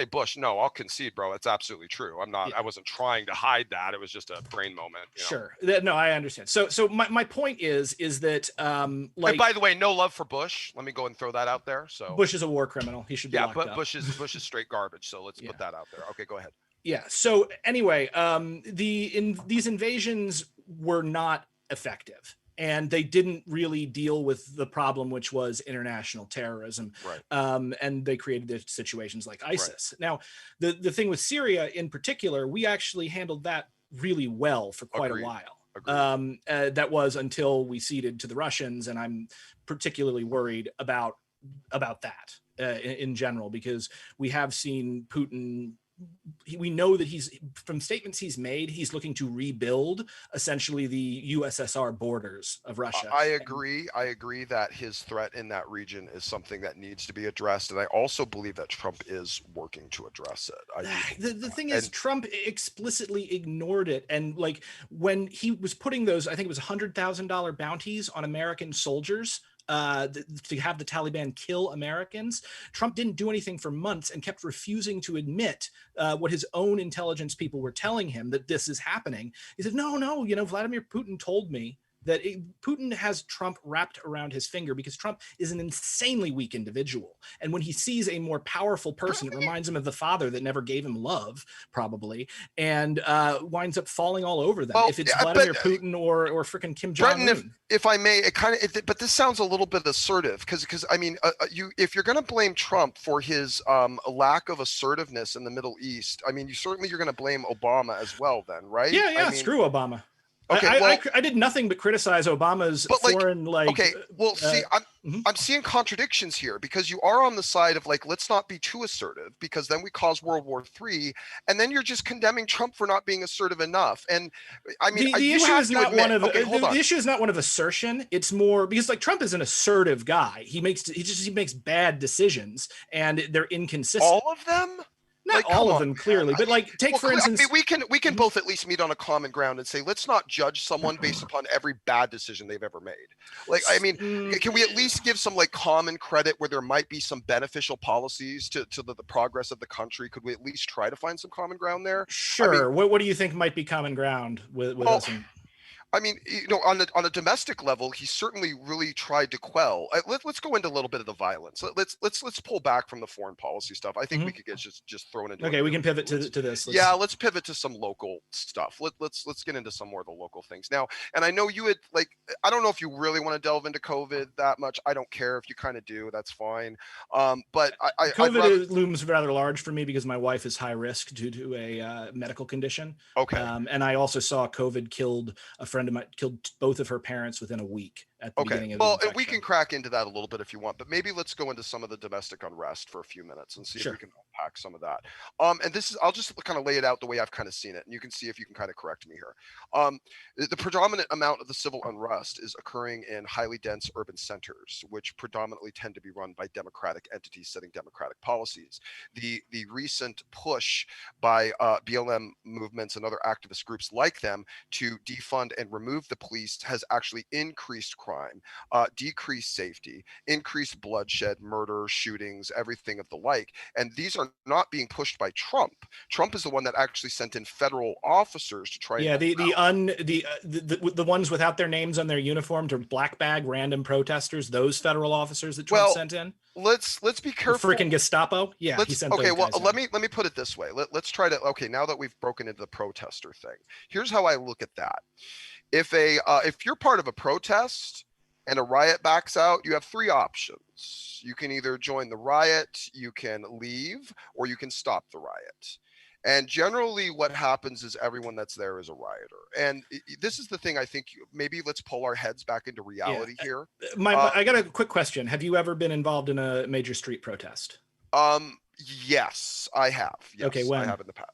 Bush, no, I'll concede, bro. It's absolutely true. I'm not. Yeah. I wasn't trying to hide that. It was just a brain moment. Sure. No, I understand. So my point is that and by the way, no love for Bush. Let me go and throw that out there. So Bush is a war criminal. He should be locked up. Bush is straight garbage. So let's put that out there. Okay, go ahead. Yeah. So anyway, these invasions were not effective, and they didn't really deal with the problem, which was international terrorism. Right. And they created the situations like ISIS. Right. Now, the thing with Syria in particular, we actually handled that really well for quite a while. That was until we ceded to the Russians, and I'm particularly worried about that in general, because we have seen Putin we know that he's, from statements he's made, he's looking to rebuild essentially the USSR borders of Russia. I agree. I agree that his threat in that region is something that needs to be addressed, and I also believe that Trump is working to address it. The thing is, Trump explicitly ignored it, and like when he was putting those, I think it was $100,000 bounties on American soldiers to have the Taliban kill Americans, Trump didn't do anything for months and kept refusing to admit what his own intelligence people were telling him, that this is happening. He said, no, Vladimir Putin told me that Putin has Trump wrapped around his finger because Trump is an insanely weak individual. And when he sees a more powerful person, it reminds him of the father that never gave him love, probably, and winds up falling all over them. Well, if it's Vladimir Putin or frickin' Kim Jong-un. Brenton, if I may, but this sounds a little bit assertive because I mean, if you're going to blame Trump for his lack of assertiveness in the Middle East, I mean, you're going to blame Obama as well, then, right? Yeah, I mean, screw Obama. Okay, I did nothing but criticize Obama's foreign Okay, well, see, I'm seeing contradictions here because you are on the side of like, let's not be too assertive because then we cause World War III, and then you're just condemning Trump for not being assertive enough. And I mean, the issue is not one of the issue is not one of assertion. It's more because like Trump is an assertive guy. He makes bad decisions and they're inconsistent. All of them. Not like, all of them, clearly, but like take for instance, we can both at least meet on a common ground and say let's not judge someone based upon every bad decision they've ever made. Like, I mean, can we at least give some like common credit where there might be some beneficial policies to the progress of the country? Could we at least try to find some common ground there? Sure. I mean, what do you think might be common ground with us? I mean, on a domestic level, he certainly really tried to quell. Let's go into a little bit of the violence. Let's pull back from the foreign policy stuff. I think we could get just thrown into. Okay, we can pivot to this. Let's pivot to some local stuff. Let's get into some more of the local things now. And I know you had I don't know if you really want to delve into COVID that much. I don't care if you kind of do. That's fine. But COVID looms rather large for me because my wife is high risk due to a medical condition. Okay. And I also saw COVID killed a friend of mine, killed both of her parents within a week at the beginning of the infection. And we can crack into that a little bit if you want, but maybe let's go into some of the domestic unrest for a few minutes and see if we can unpack some of that. And this is, I'll just kind of lay it out the way I've kind of seen it, and you can see if you can kind of correct me here. The predominant amount of the civil unrest is occurring in highly dense urban centers, which predominantly tend to be run by democratic entities setting democratic policies. The recent push by BLM movements and other activist groups like them to defund and remove the police has actually increased crime, decreased safety, increased bloodshed, murder, shootings, everything of the like. And these are not being pushed by Trump. Trump is the one that actually sent in federal officers to try. Yeah, the ones without their names on their uniform to black bag random protesters. Those federal officers that Trump sent in. Let's be careful. Freaking Gestapo. Yeah, he sent. Okay, well, let me put it this way. Let's try to. Okay, now that we've broken into the protester thing, here's how I look at that. If you're part of a protest and a riot backs out, you have three options. You can either join the riot, you can leave, or you can stop the riot. And generally what happens is everyone that's there is a rioter. And this is the thing, I think maybe let's pull our heads back into reality here. I got a quick question. Have you ever been involved in a major street protest? Yes, I have. Yes, okay, when? I have in the past.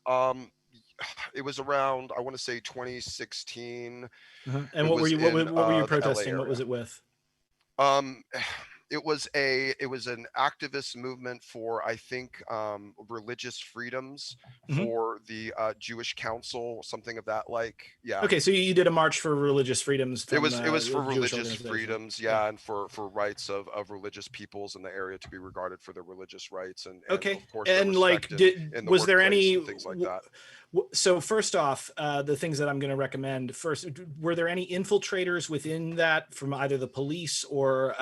It was around, I want to say 2016. And what were you protesting? What was it with? It was an activist movement for, I think, religious freedoms for the Jewish Council, something of that like. Yeah. Okay, so you did a march for religious freedoms. It was for religious freedoms, yeah, and for rights of religious peoples in the area to be regarded for their religious rights and okay, of course, and like, was there any things like that? So first off, the things that I'm going to recommend first, were there any infiltrators within that from either the police or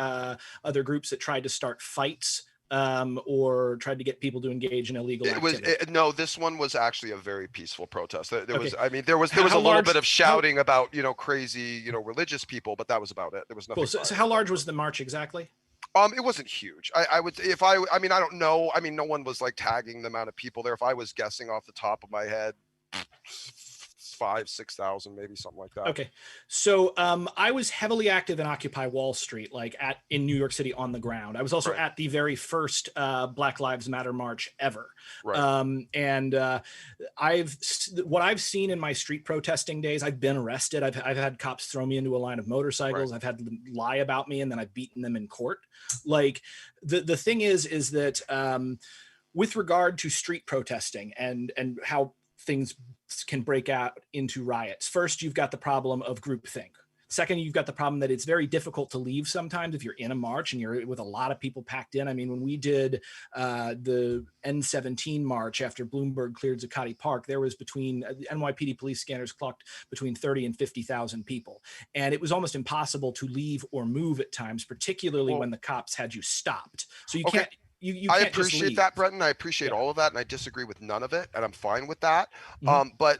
other groups that tried to start fights or tried to get people to engage in illegal activity? No, this one was actually a very peaceful protest. There was a little bit of shouting about, crazy, religious people, but that was about it. There was nothing. Cool. So how large was the march exactly? It wasn't huge. I would, I don't know. I mean, no one was like tagging the amount of people there. If I was guessing off the top of my head, 6,000, maybe something like that. Okay. So I was heavily active in Occupy Wall Street, like in New York City on the ground. I was also at the very first Black Lives Matter march ever. Right. What I've seen in my street protesting days, I've been arrested. I've had cops throw me into a line of motorcycles. Right. I've had them lie about me, and then I've beaten them in court. Like the thing is that with regard to street protesting and how things can break out into riots. First, you've got the problem of groupthink. Second, you've got the problem that it's very difficult to leave sometimes if you're in a march and you're with a lot of people packed in. I mean, when we did the N17 march after Bloomberg cleared Zuccotti Park, there was between NYPD police scanners clocked between 30 and 50,000 people. And it was almost impossible to leave or move at times, particularly when the cops had you stopped. So you can't. I appreciate that, Brenton. I appreciate all of that, and I disagree with none of it, and I'm fine with that. But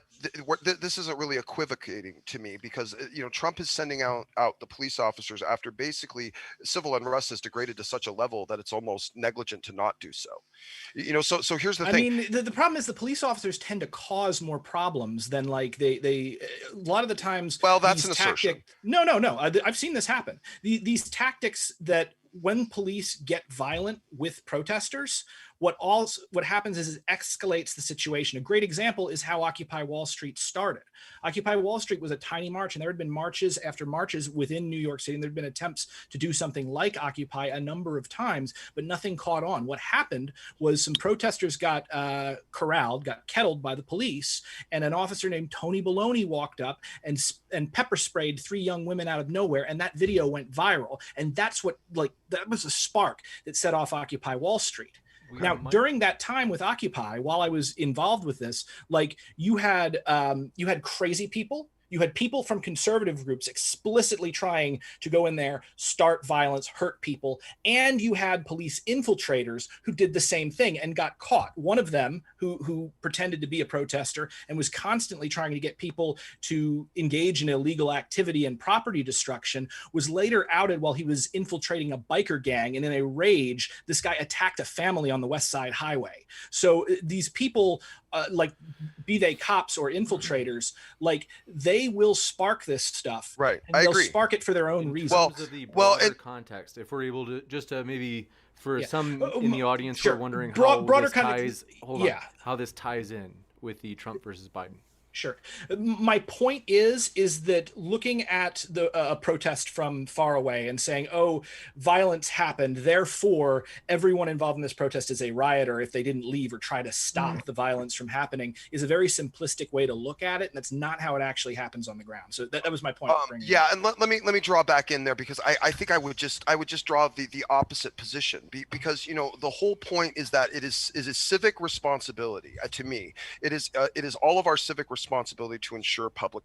this isn't really equivocating to me because Trump is sending out the police officers after basically civil unrest has degraded to such a level that it's almost negligent to not do so. So here's the thing. I mean, the problem is the police officers tend to cause more problems than like they a lot of the times. Well, that's an assertion. No. I've seen this happen. These tactics that when police get violent with protesters, what happens is it escalates the situation. A great example is how Occupy Wall Street started. Occupy Wall Street was a tiny march, and there had been marches after marches within New York City, and there had been attempts to do something like Occupy a number of times, but nothing caught on. What happened was some protesters got corralled, got kettled by the police, and an officer named Tony Baloney walked up and pepper sprayed 3 young women out of nowhere, and that video went viral. And that was a spark that set off Occupy Wall Street. Now, during that time with Occupy, while I was involved with this, like you had crazy people. You had people from conservative groups explicitly trying to go in there, start violence, hurt people. And you had police infiltrators who did the same thing and got caught. One of them who pretended to be a protester and was constantly trying to get people to engage in illegal activity and property destruction was later outed while he was infiltrating a biker gang. And in a rage, this guy attacked a family on the West Side Highway. So these people, like be they cops or infiltrators, like they will spark this stuff. Right. And I they'll agree. spark it for their own reasons. In terms of the broader context, if we're able to just maybe for some in the audience who are wondering how this ties in with the Trump versus Biden. Sure. My point is that looking at a protest from far away and saying, oh, violence happened, therefore everyone involved in this protest is a rioter if they didn't leave or try to stop the violence from happening is a very simplistic way to look at it. And that's not how it actually happens on the ground. So that was my point. And let me draw back in there because I think I would just draw the opposite position because, the whole point is that it is a civic responsibility to me. It is all of our civic responsibility to ensure public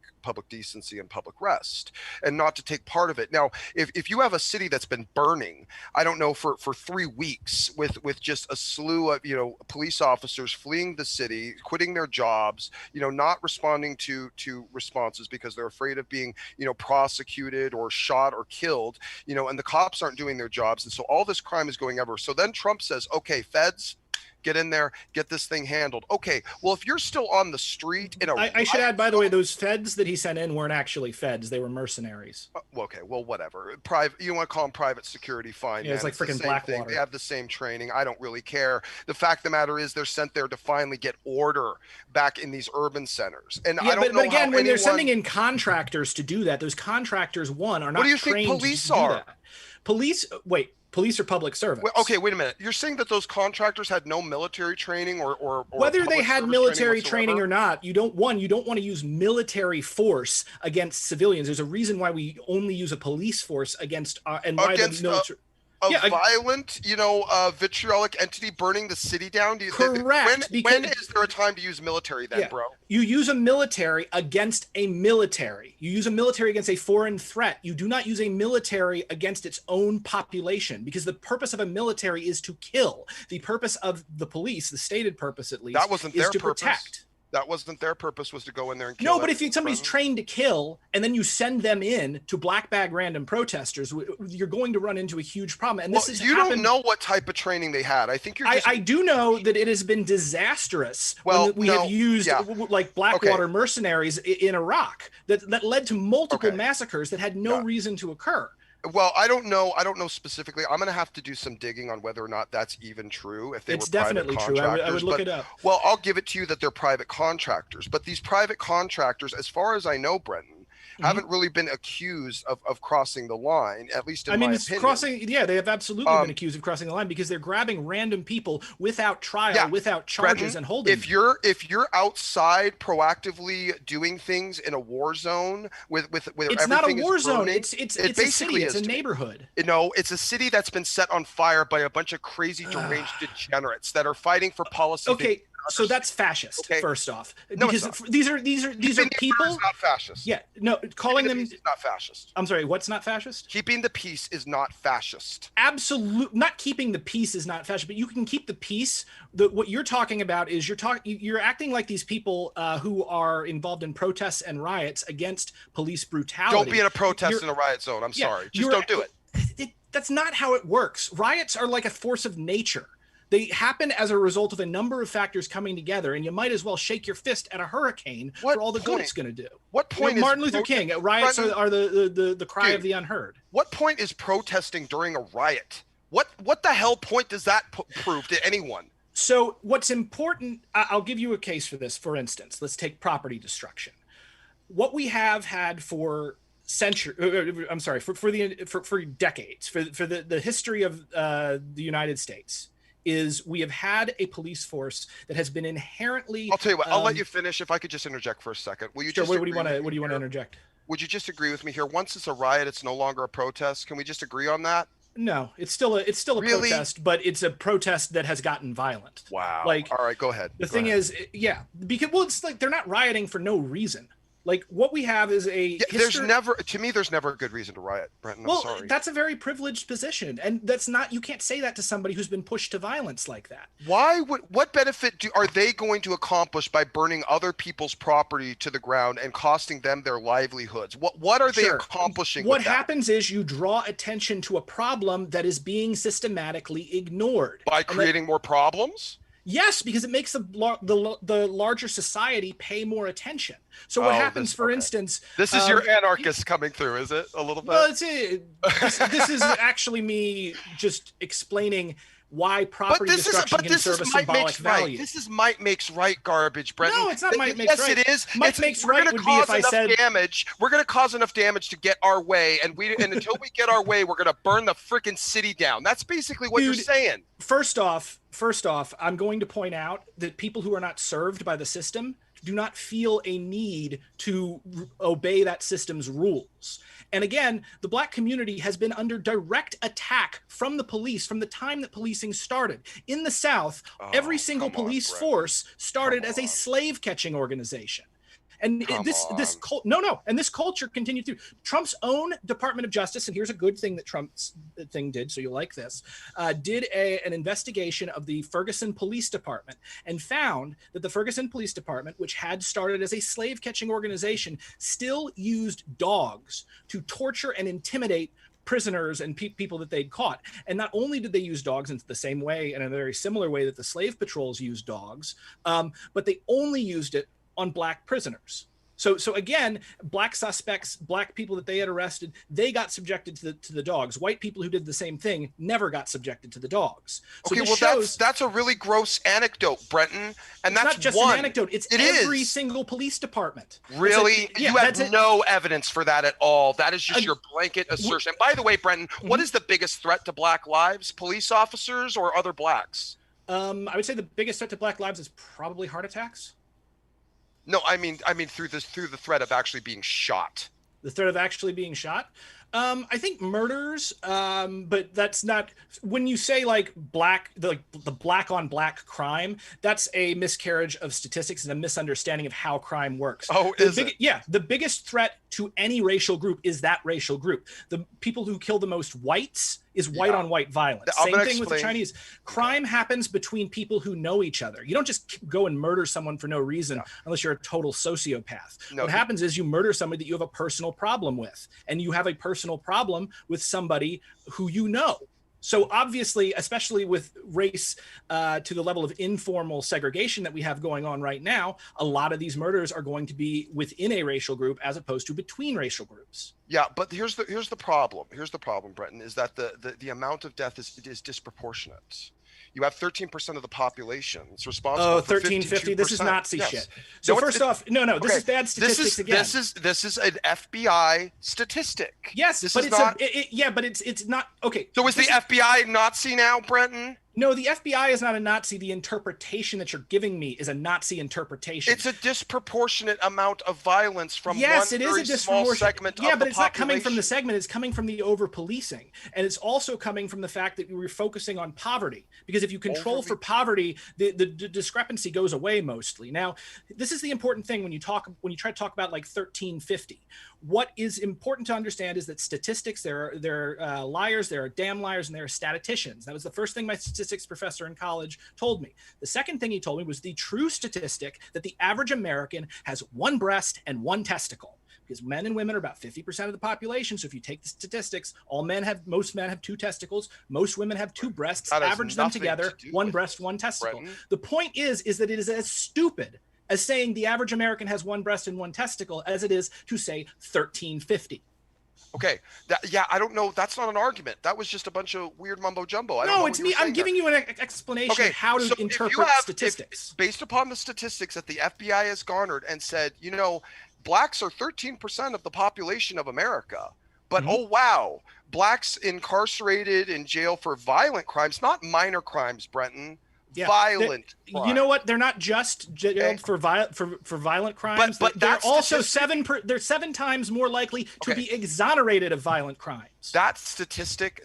decency and public rest and not to take part of it. Now, if you have a city that's been burning, I don't know, for 3 weeks with just a slew of, police officers fleeing the city, quitting their jobs, not responding to responses because they're afraid of being, prosecuted or shot or killed, and the cops aren't doing their jobs. And so all this crime is going everywhere. So then Trump says, okay, feds, get in there, get this thing handled. Okay, well, if you're still on the street I should add, by the way, those feds that he sent in weren't actually feds; they were mercenaries. Okay, well, whatever. Private, you want to call them private security? Fine. Yeah, it's like freaking Blackwater. They have the same training. I don't really care. The fact of the matter is, they're sent there to finally get order back in these urban centers. And I don't know. But again, when they're sending in contractors to do that, those contractors, are not. What do you trained think police to do are? that. Police are public servants. Okay, wait a minute. You're saying that those contractors had no military training or whether they had military training or not, you don't want to use military force against civilians. There's a reason why we only use a police force against the military. Violent, vitriolic entity burning the city down? Correct. When is there a time to use military then, bro? You use a military against a military. You use a military against a foreign threat. You do not use a military against its own population because the purpose of a military is to kill. The purpose of the police, the stated purpose at least, that wasn't is their to purpose. protect. That wasn't their purpose, was to go in there and kill. No, but if somebody's trained to kill and then you send them in to black bag random protesters, you're going to run into a huge problem. And this is you don't know what type of training they had. I think you're just... I do know that it has been disastrous when we have used like Blackwater mercenaries in Iraq that led to multiple massacres that had no reason to occur. Well, I don't know specifically. I'm going to have to do some digging on whether or not that's even true. If it's definitely true. I would look it up. Well, I'll give it to you that they're private contractors. But these private contractors, as far as I know, Brenton, haven't really been accused of crossing the line, at least in my opinion. They have absolutely been accused of crossing the line because they're grabbing random people without trial, without charges, Brenton, and holding if you're outside proactively doing things in a war zone with it's not a war zone. It's a city. It's a neighborhood. No, it's a city that's been set on fire by a bunch of crazy deranged degenerates that are fighting for policy. Okay. So that's fascist. First off, because these are people. Is not fascist. Yeah, no, calling them is not fascist. I'm sorry. What's not fascist? Keeping the peace is not fascist. Not keeping the peace is not fascist, but you can keep the peace. What you're talking about is you're acting like these people who are involved in protests and riots against police brutality. Don't be in a protest in a riot zone. I'm sorry. Just don't do it. That's not how it works. Riots are like a force of nature. They happen as a result of a number of factors coming together, and you might as well shake your fist at a hurricane for all the good it's going to do. What point is Martin Luther King? Riots are the cry of the unheard. What point is protesting during a riot? What the hell point does that prove to anyone? So what's important? I'll give you a case for this. For instance, let's take property destruction. What we have had for for decades, for the history of the United States, is we have had a police force that has been inherently... I'll tell you what, I'll let you finish. If I could just interject for a second. Will you sure, what do you want to interject? Would you just agree with me here? Once it's a riot, it's no longer a protest. Can we just agree on that? No, it's still a protest, but it's a protest that has gotten violent. Wow. Like, all right, go ahead. The thing is, because it's like they're not rioting for no reason. Like what we have is there's never a good reason to riot, Brenton. I'm sorry. That's a very privileged position, and you can't say that to somebody who's been pushed to violence like that. What benefit are they going to accomplish by burning other people's property to the ground and costing them their livelihoods? What are they accomplishing? What happens is you draw attention to a problem that is being systematically ignored by creating more problems. Yes, because it makes the larger society pay more attention. So what happens, for instance... This is your anarchist coming through, is it? A little bit? Well, this is actually me just explaining why property destruction can serve a symbolic value. This is might makes right garbage, Brenton. No, it's not might makes right. Yes, it is. Might makes right would be if I said... We're going to cause enough damage to get our way, and until we get our way, we're going to burn the freaking city down. That's basically what you're saying. First off, I'm going to point out that people who are not served by the system do not feel a need to obey that system's rules. And again, the Black community has been under direct attack from the police from the time that policing started. In the South, every single police force started as a slave catching organization. And this culture continued through. Trump's own Department of Justice, and here's a good thing that Trump's thing did, so you'll like this, did an investigation of the Ferguson Police Department and found that the Ferguson Police Department, which had started as a slave-catching organization, still used dogs to torture and intimidate prisoners and people that they'd caught. And not only did they use dogs in the same way, in a very similar way that the slave patrols used dogs, but they only used it on Black prisoners. So again, Black suspects, Black people that they had arrested, they got subjected to the dogs. White people who did the same thing never got subjected to the dogs. So okay, well, that's a really gross anecdote, Brenton. And that's not just an anecdote. It's every single police department. Really? You have no evidence for that at all. That is just your blanket assertion. And by the way, Brenton, what is the biggest threat to Black lives? Police officers or other Blacks? I would say the biggest threat to Black lives is probably heart attacks. No, I mean through the threat of actually being shot. The threat of actually being shot? I think murders, but that's not, when you say like the Black on Black crime, that's a miscarriage of statistics and a misunderstanding of how crime works. Oh, is it? Yeah, the biggest threat to any racial group is that racial group. The people who kill the most whites is white on white violence. Same thing with the Chinese. Crime happens between people who know each other. You don't just go and murder someone for no reason unless you're a total sociopath. What happens is you murder somebody that you have a personal problem with, and you have a personal problem with somebody who you know. So obviously, especially with race to the level of informal segregation that we have going on right now, a lot of these murders are going to be within a racial group as opposed to between racial groups. Yeah, but here's the problem. Here's the problem, Brenton, is that the amount of death is disproportionate. You have 13% of the population. It's responsible for 1350. This is Nazi shit. So first off, this is bad statistics again. This is an FBI statistic. Yes, this but is it's not. But it's not okay. So is the FBI Nazi now, Brenton? No, the FBI is not a Nazi. The interpretation that you're giving me is a Nazi interpretation. It's a disproportionate amount of violence from one very small segment of the population. Yeah, but it's not coming from the segment. It's coming from the over-policing. And it's also coming from the fact that we're focusing on poverty. Because if you control for poverty, the discrepancy goes away mostly. Now, this is the important thing when you try to talk about like 1350. What is important to understand is that statistics, there are liars, there are damn liars, and there are statisticians. That was the first thing my statistics professor in college told me. The second thing he told me was the true statistic that the average American has one breast and one testicle. Because men and women are about 50% of the population. So if you take the statistics, most men have two testicles, most women have two breasts, average them together, one breast, one testicle. Brenton. The point is that it is as stupid as saying the average American has one breast and one testicle as it is to say 1350. Okay. I don't know. That's not an argument. That was just a bunch of weird mumbo jumbo. No, it's me. I'm giving you an explanation of how to interpret statistics. Based upon the statistics that the FBI has garnered and said, blacks are 13% of the population of America. But oh, wow, blacks incarcerated in jail for violent crimes, not minor crimes, Brenton. Yeah, violent crimes. You know what? They're not just jailed for violent crimes. But they're also seven times more likely to be exonerated of violent crimes. That statistic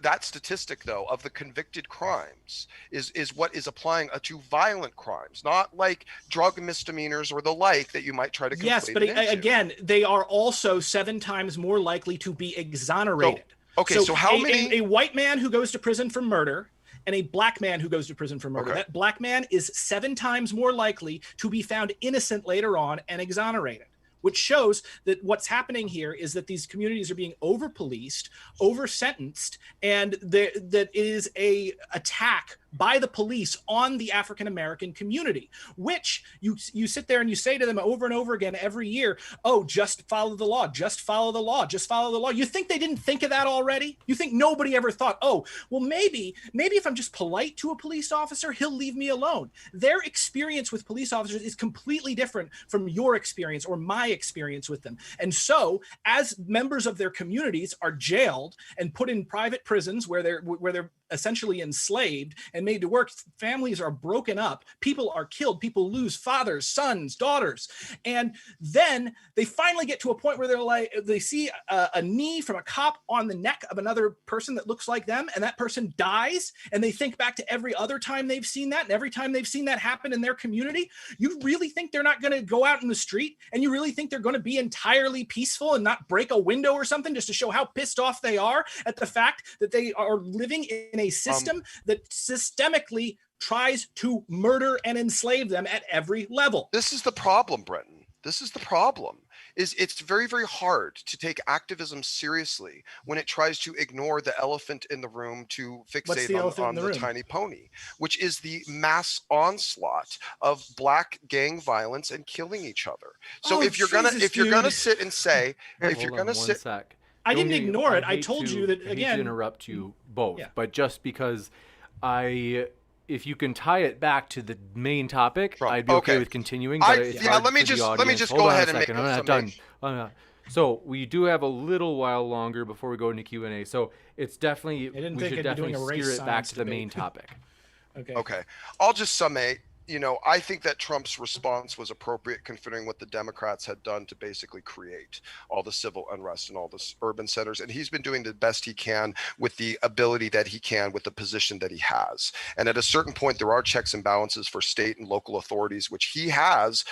though of the convicted crimes is what is applying to violent crimes, not like drug misdemeanors or the like that you might try to conflate. Yes, but again, they are also 7 times more likely to be exonerated. So how many? A white man who goes to prison for murder and a black man who goes to prison for murder. That black man is 7 times more likely to be found innocent later on and exonerated, which shows that what's happening here is that these communities are being over-policed, over-sentenced, and that is a attack by the police on the African-American community, which you sit there and you say to them over and over again every year, oh, just follow the law, just follow the law, just follow the law. You think they didn't think of that already? You think nobody ever thought, oh, well, maybe if I'm just polite to a police officer, he'll leave me alone. Their experience with police officers is completely different from your experience or my experience with them. And so as members of their communities are jailed and put in private prisons where they're essentially enslaved and made to work, families are broken up, people are killed, people lose fathers, sons, daughters, and then they finally get to a point where they see a knee from a cop on the neck of another person that looks like them, and that person dies, and they think back to every other time they've seen that, and every time they've seen that happen in their community. You really think they're not going to go out in the street, and you really think they're going to be entirely peaceful and not break a window or something just to show how pissed off they are at the fact that they are living in a system that systemically tries to murder and enslave them at every level? This is the problem, Brenton. This is the problem. It's very, very hard to take activism seriously when it tries to ignore the elephant in the room to fixate on the tiny pony, which is the mass onslaught of black gang violence and killing each other. So if you're gonna sit and say, I didn't ignore it. I told you that again. I hate to interrupt you both, but just because if you can tie it back to the main topic, I'd be okay with continuing. But let me just go ahead and make I'm not done. So we do have a little while longer before we go into Q&A. So it's definitely we should definitely steer it back to the main topic. Okay. I'll just summate. you know, I think that Trump's response was appropriate considering what the Democrats had done to basically create all the civil unrest and all the urban centers. And he's been doing the best he can with the ability that he can with the position that he has. And at a certain point, there are checks and balances for state and local authorities, which he has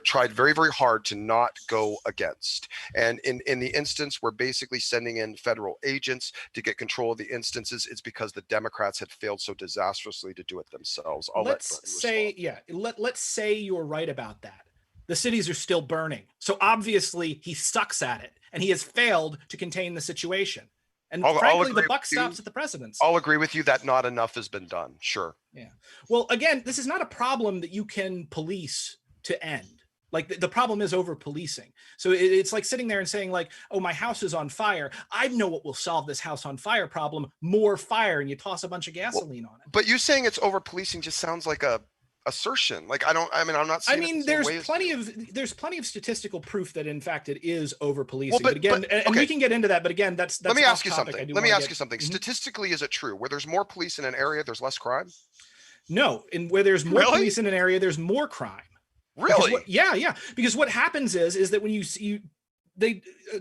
tried very, very hard to not go against. And in the instance we're basically sending in federal agents to get control of the instances, it's because the Democrats had failed so disastrously to do it themselves. Let's say you're right about that. The cities are still burning. So obviously he sucks at it and he has failed to contain the situation. And frankly, the buck stops at the presidency. I'll agree with you that not enough has been done. Sure. Yeah. Well, again, this is not a problem that you can police to end. Like the problem is over policing. So it's like sitting there and saying like, oh, my house is on fire. I know what will solve this house on fire problem. More fire. And you toss a bunch of gasoline on it. But you saying it's over policing just sounds like a assertion. Like I'm not saying there's plenty of statistical proof that in fact it is over policing. But again, we can get into that. But again, that's let me ask you something. Statistically, is it true where there's more police in an area, there's less crime? No. And where there's more police in an area, there's more crime. Really? Yeah. Because what happens is that when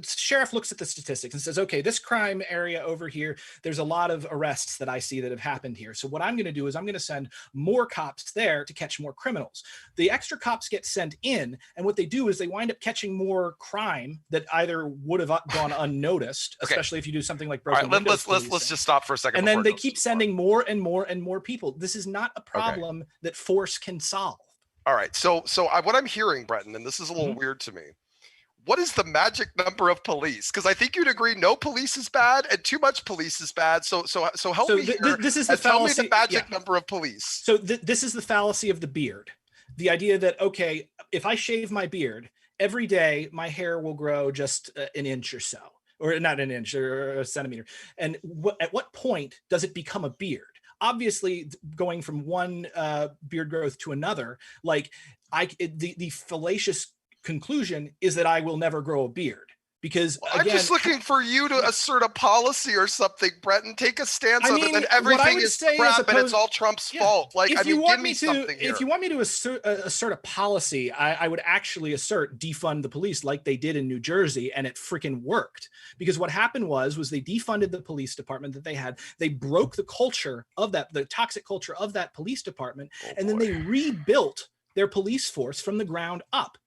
sheriff looks at the statistics and says, okay, this crime area over here, there's a lot of arrests that I see that have happened here. So what I'm going to do is I'm going to send more cops there to catch more criminals. The extra cops get sent in, and what they do is they wind up catching more crime that either would have gone unnoticed, especially if you do something like broken windows. Let's just stop for a second. And then they keep sending more and more and more people. This is not a problem that force can solve. All right. So what I'm hearing, Brenton, and this is a little weird to me. What is the magic number of police? Because I think you'd agree no police is bad and too much police is bad. So help me here. This is the fallacy. Tell me the magic number of police. So this is the fallacy of the beard. The idea that, okay, if I shave my beard, every day my hair will grow just an inch or so, or not an inch or a centimeter. And at what point does it become a beard? Obviously, going from one beard growth to another, like the fallacious conclusion is that I will never grow a beard. Because again, I'm just looking for you to assert a policy or something, Brenton. Take a stance other than everything is crap and it's all Trump's fault. Like, give me something here. If you want me to assert a policy, I would actually assert defund the police like they did in New Jersey, and it freaking worked. Because what happened was they defunded the police department that they had. They broke the culture of the toxic culture of that police department, and then they rebuilt their police force from the ground up.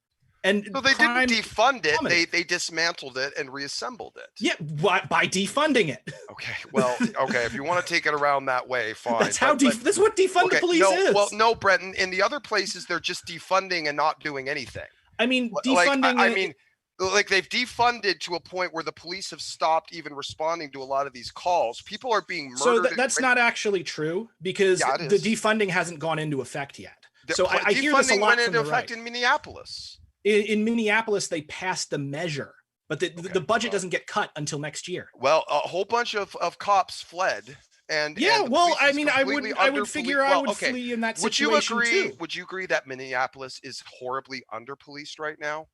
And so they didn't defund it; they dismantled it and reassembled it. Yeah, by defunding it. Okay, well, if you want to take it around that way, fine. That's this is what defund the police is. Well, no, Brenton. In the other places, they're just defunding and not doing anything. I mean, defunding. Like they've defunded to a point where the police have stopped even responding to a lot of these calls. People are being murdered. So that's not actually true because the defunding hasn't gone into effect yet. So I hear this a lot from the right. Defunding went into effect in Minneapolis. In Minneapolis, they passed the measure, but the budget doesn't get cut until next year. Well, a whole bunch of cops fled. I would figure I would flee in that situation too. Would you agree that Minneapolis is horribly under-policed right now?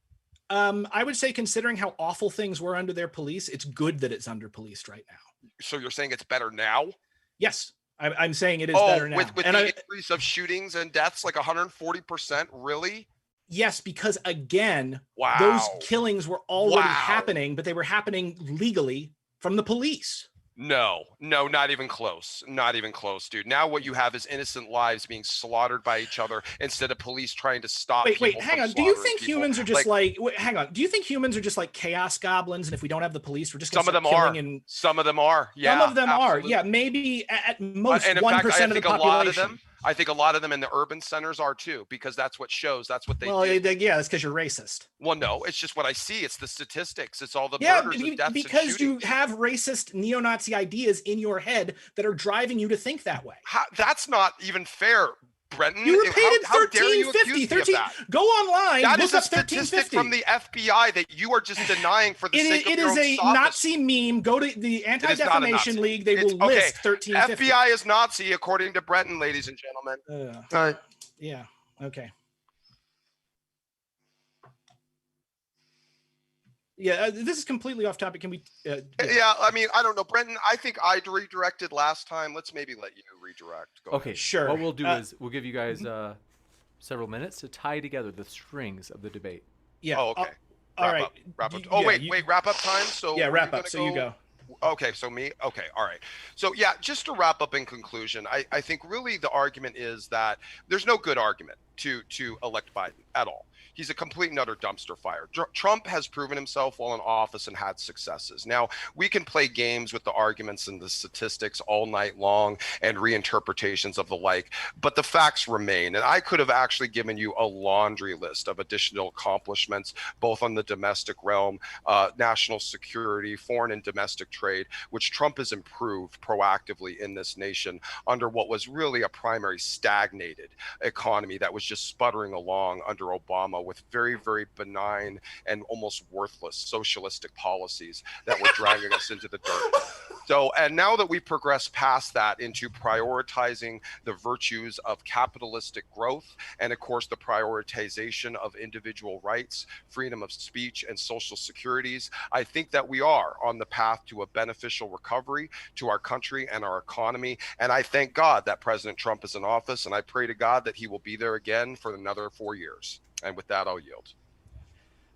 I would say, considering how awful things were under their police, it's good that it's under-policed right now. So you're saying it's better now? Yes. I'm saying it is better now. With the increase of shootings and deaths, like 140%, really? Yes, because again, those killings were already happening, but they were happening legally from the police. No, not even close. Not even close, dude. Now what you have is innocent lives being slaughtered by each other instead of police trying to stop. Wait, hang on. Do you think humans are just hang on. Do you think humans are just like chaos goblins? And if we don't have the police, we're just going to start killing? And some of them are. Yeah, some of them absolutely. Are. Yeah, maybe at most 1% of the population. I think a lot of them in the urban centers are too, because that's what shows. That's what they do. Yeah, that's because you're racist. Well, no, it's just what I see. It's the statistics. It's all the murders and deaths because you have racist neo-Nazi ideas in your head that are driving you to think that way. That's not even fair, Brenton. You were paid $13.50. Go online. That is a statistic from the FBI that you are just denying for the sake of your own It is a Nazi meme. Go to the Anti-Defamation League. They will list $13.50. FBI is Nazi, according to Brenton, ladies and gentlemen. Yeah. Okay. Yeah, this is completely off topic. Can we? Yeah, I mean, I don't know, Brenton. I think I redirected last time. Let's maybe let you redirect. Go Okay, ahead. Sure. what we'll do is we'll give you guys several minutes to tie together the strings of the debate. Yeah. Oh, okay. All right. Wrap up. Oh, wait, wrap up time. So Yeah, were wrap you gonna up. So you go. Okay, so me? Okay, all right. So yeah, just to wrap up in conclusion, I think really the argument is that there's no good argument to elect Biden at all. He's a complete and utter dumpster fire. Trump has proven himself while in office and had successes. Now, we can play games with the arguments and the statistics all night long and reinterpretations of the like, but the facts remain. And I could have actually given you a laundry list of additional accomplishments, both on the domestic realm, national security, foreign and domestic trade, which Trump has improved proactively in this nation under what was really a primary stagnated economy that was just sputtering along under Obama with very, very benign and almost worthless socialistic policies that were dragging us into the dirt. So, and now that we've progressed past that into prioritizing the virtues of capitalistic growth and, of course, the prioritization of individual rights, freedom of speech, and social securities, I think that we are on the path to a beneficial recovery to our country and our economy. And I thank God that President Trump is in office, and I pray to God that he will be there again for another 4 years. And with that, I'll yield.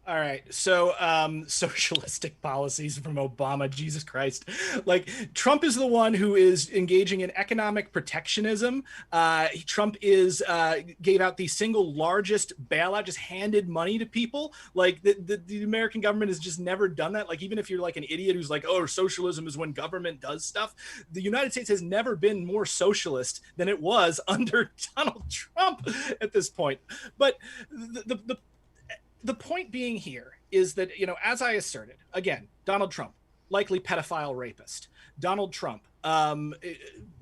All right. So socialistic policies from Obama, Jesus Christ. Like, Trump is the one who is engaging in economic protectionism. Trump gave out the single largest bailout, just handed money to people. Like, the American government has just never done that. Like, even if you're like an idiot who's like, oh, socialism is when government does stuff. The United States has never been more socialist than it was under Donald Trump at this point. But the point being here is that, as I asserted, again, Donald Trump, likely pedophile rapist. Donald Trump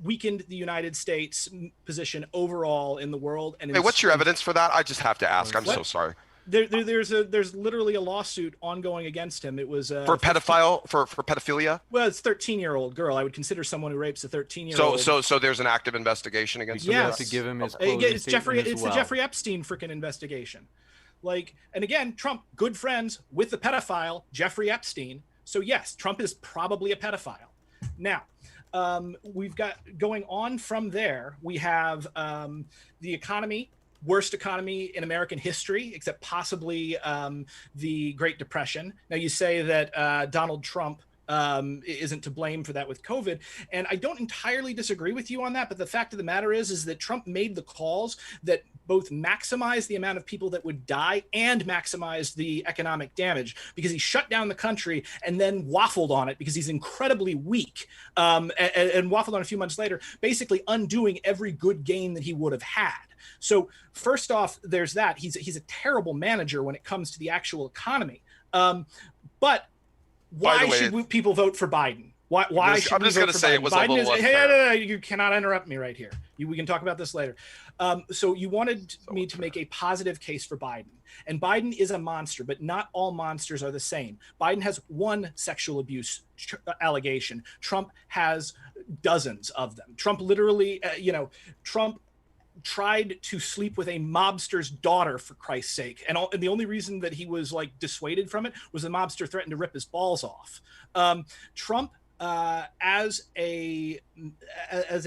weakened the United States position overall in the world. And hey, what's your evidence for that? I just have to ask. I'm so sorry. There's literally a lawsuit ongoing against him. It was for pedophilia. Well, it's 13-year-old girl. I would consider someone who rapes a 13-year-old. So there's an active investigation against him. You have to give him his it's the Jeffrey Epstein freaking investigation. Like, and again, Trump, good friends with the pedophile, Jeffrey Epstein. So yes, Trump is probably a pedophile. Now, we've got going on from there. We have the economy, worst economy in American history, except possibly the Great Depression. Now, you say that Donald Trump isn't to blame for that with COVID. And I don't entirely disagree with you on that. But the fact of the matter is that Trump made the calls that both maximize the amount of people that would die and maximize the economic damage, because he shut down the country and then waffled on it because he's incredibly weak, and waffled on a few months later, basically undoing every good gain that he would have had. So first off, there's that. He's a terrible manager when it comes to the actual economy. But why should people vote for Biden? Why should I'm just going to say Biden? It was Biden a little unfair. Hey, you cannot interrupt me right here. We can talk about this later. So you wanted me to make a positive case for Biden. And Biden is a monster, but not all monsters are the same. Biden has one sexual abuse allegation. Trump has dozens of them. Trump literally, Trump tried to sleep with a mobster's daughter, for Christ's sake, and the only reason that he was like dissuaded from it was the mobster threatened to rip his balls off. Trump, as a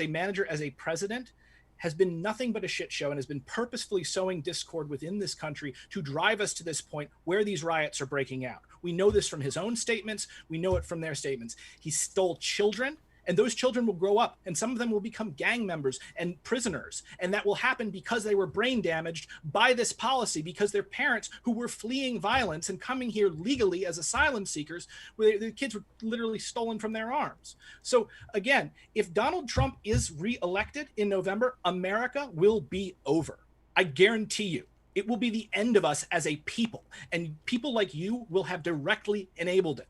manager, as a president, has been nothing but a shit show and has been purposefully sowing discord within this country to drive us to this point where these riots are breaking out. We know this from his own statements. We know it from their statements. He stole children. And those children will grow up, and some of them will become gang members and prisoners. And that will happen because they were brain damaged by this policy, because their parents, who were fleeing violence and coming here legally as asylum seekers, the kids were literally stolen from their arms. So again, if Donald Trump is reelected in November, America will be over. I guarantee you. It will be the end of us as a people, and people like you will have directly enabled it.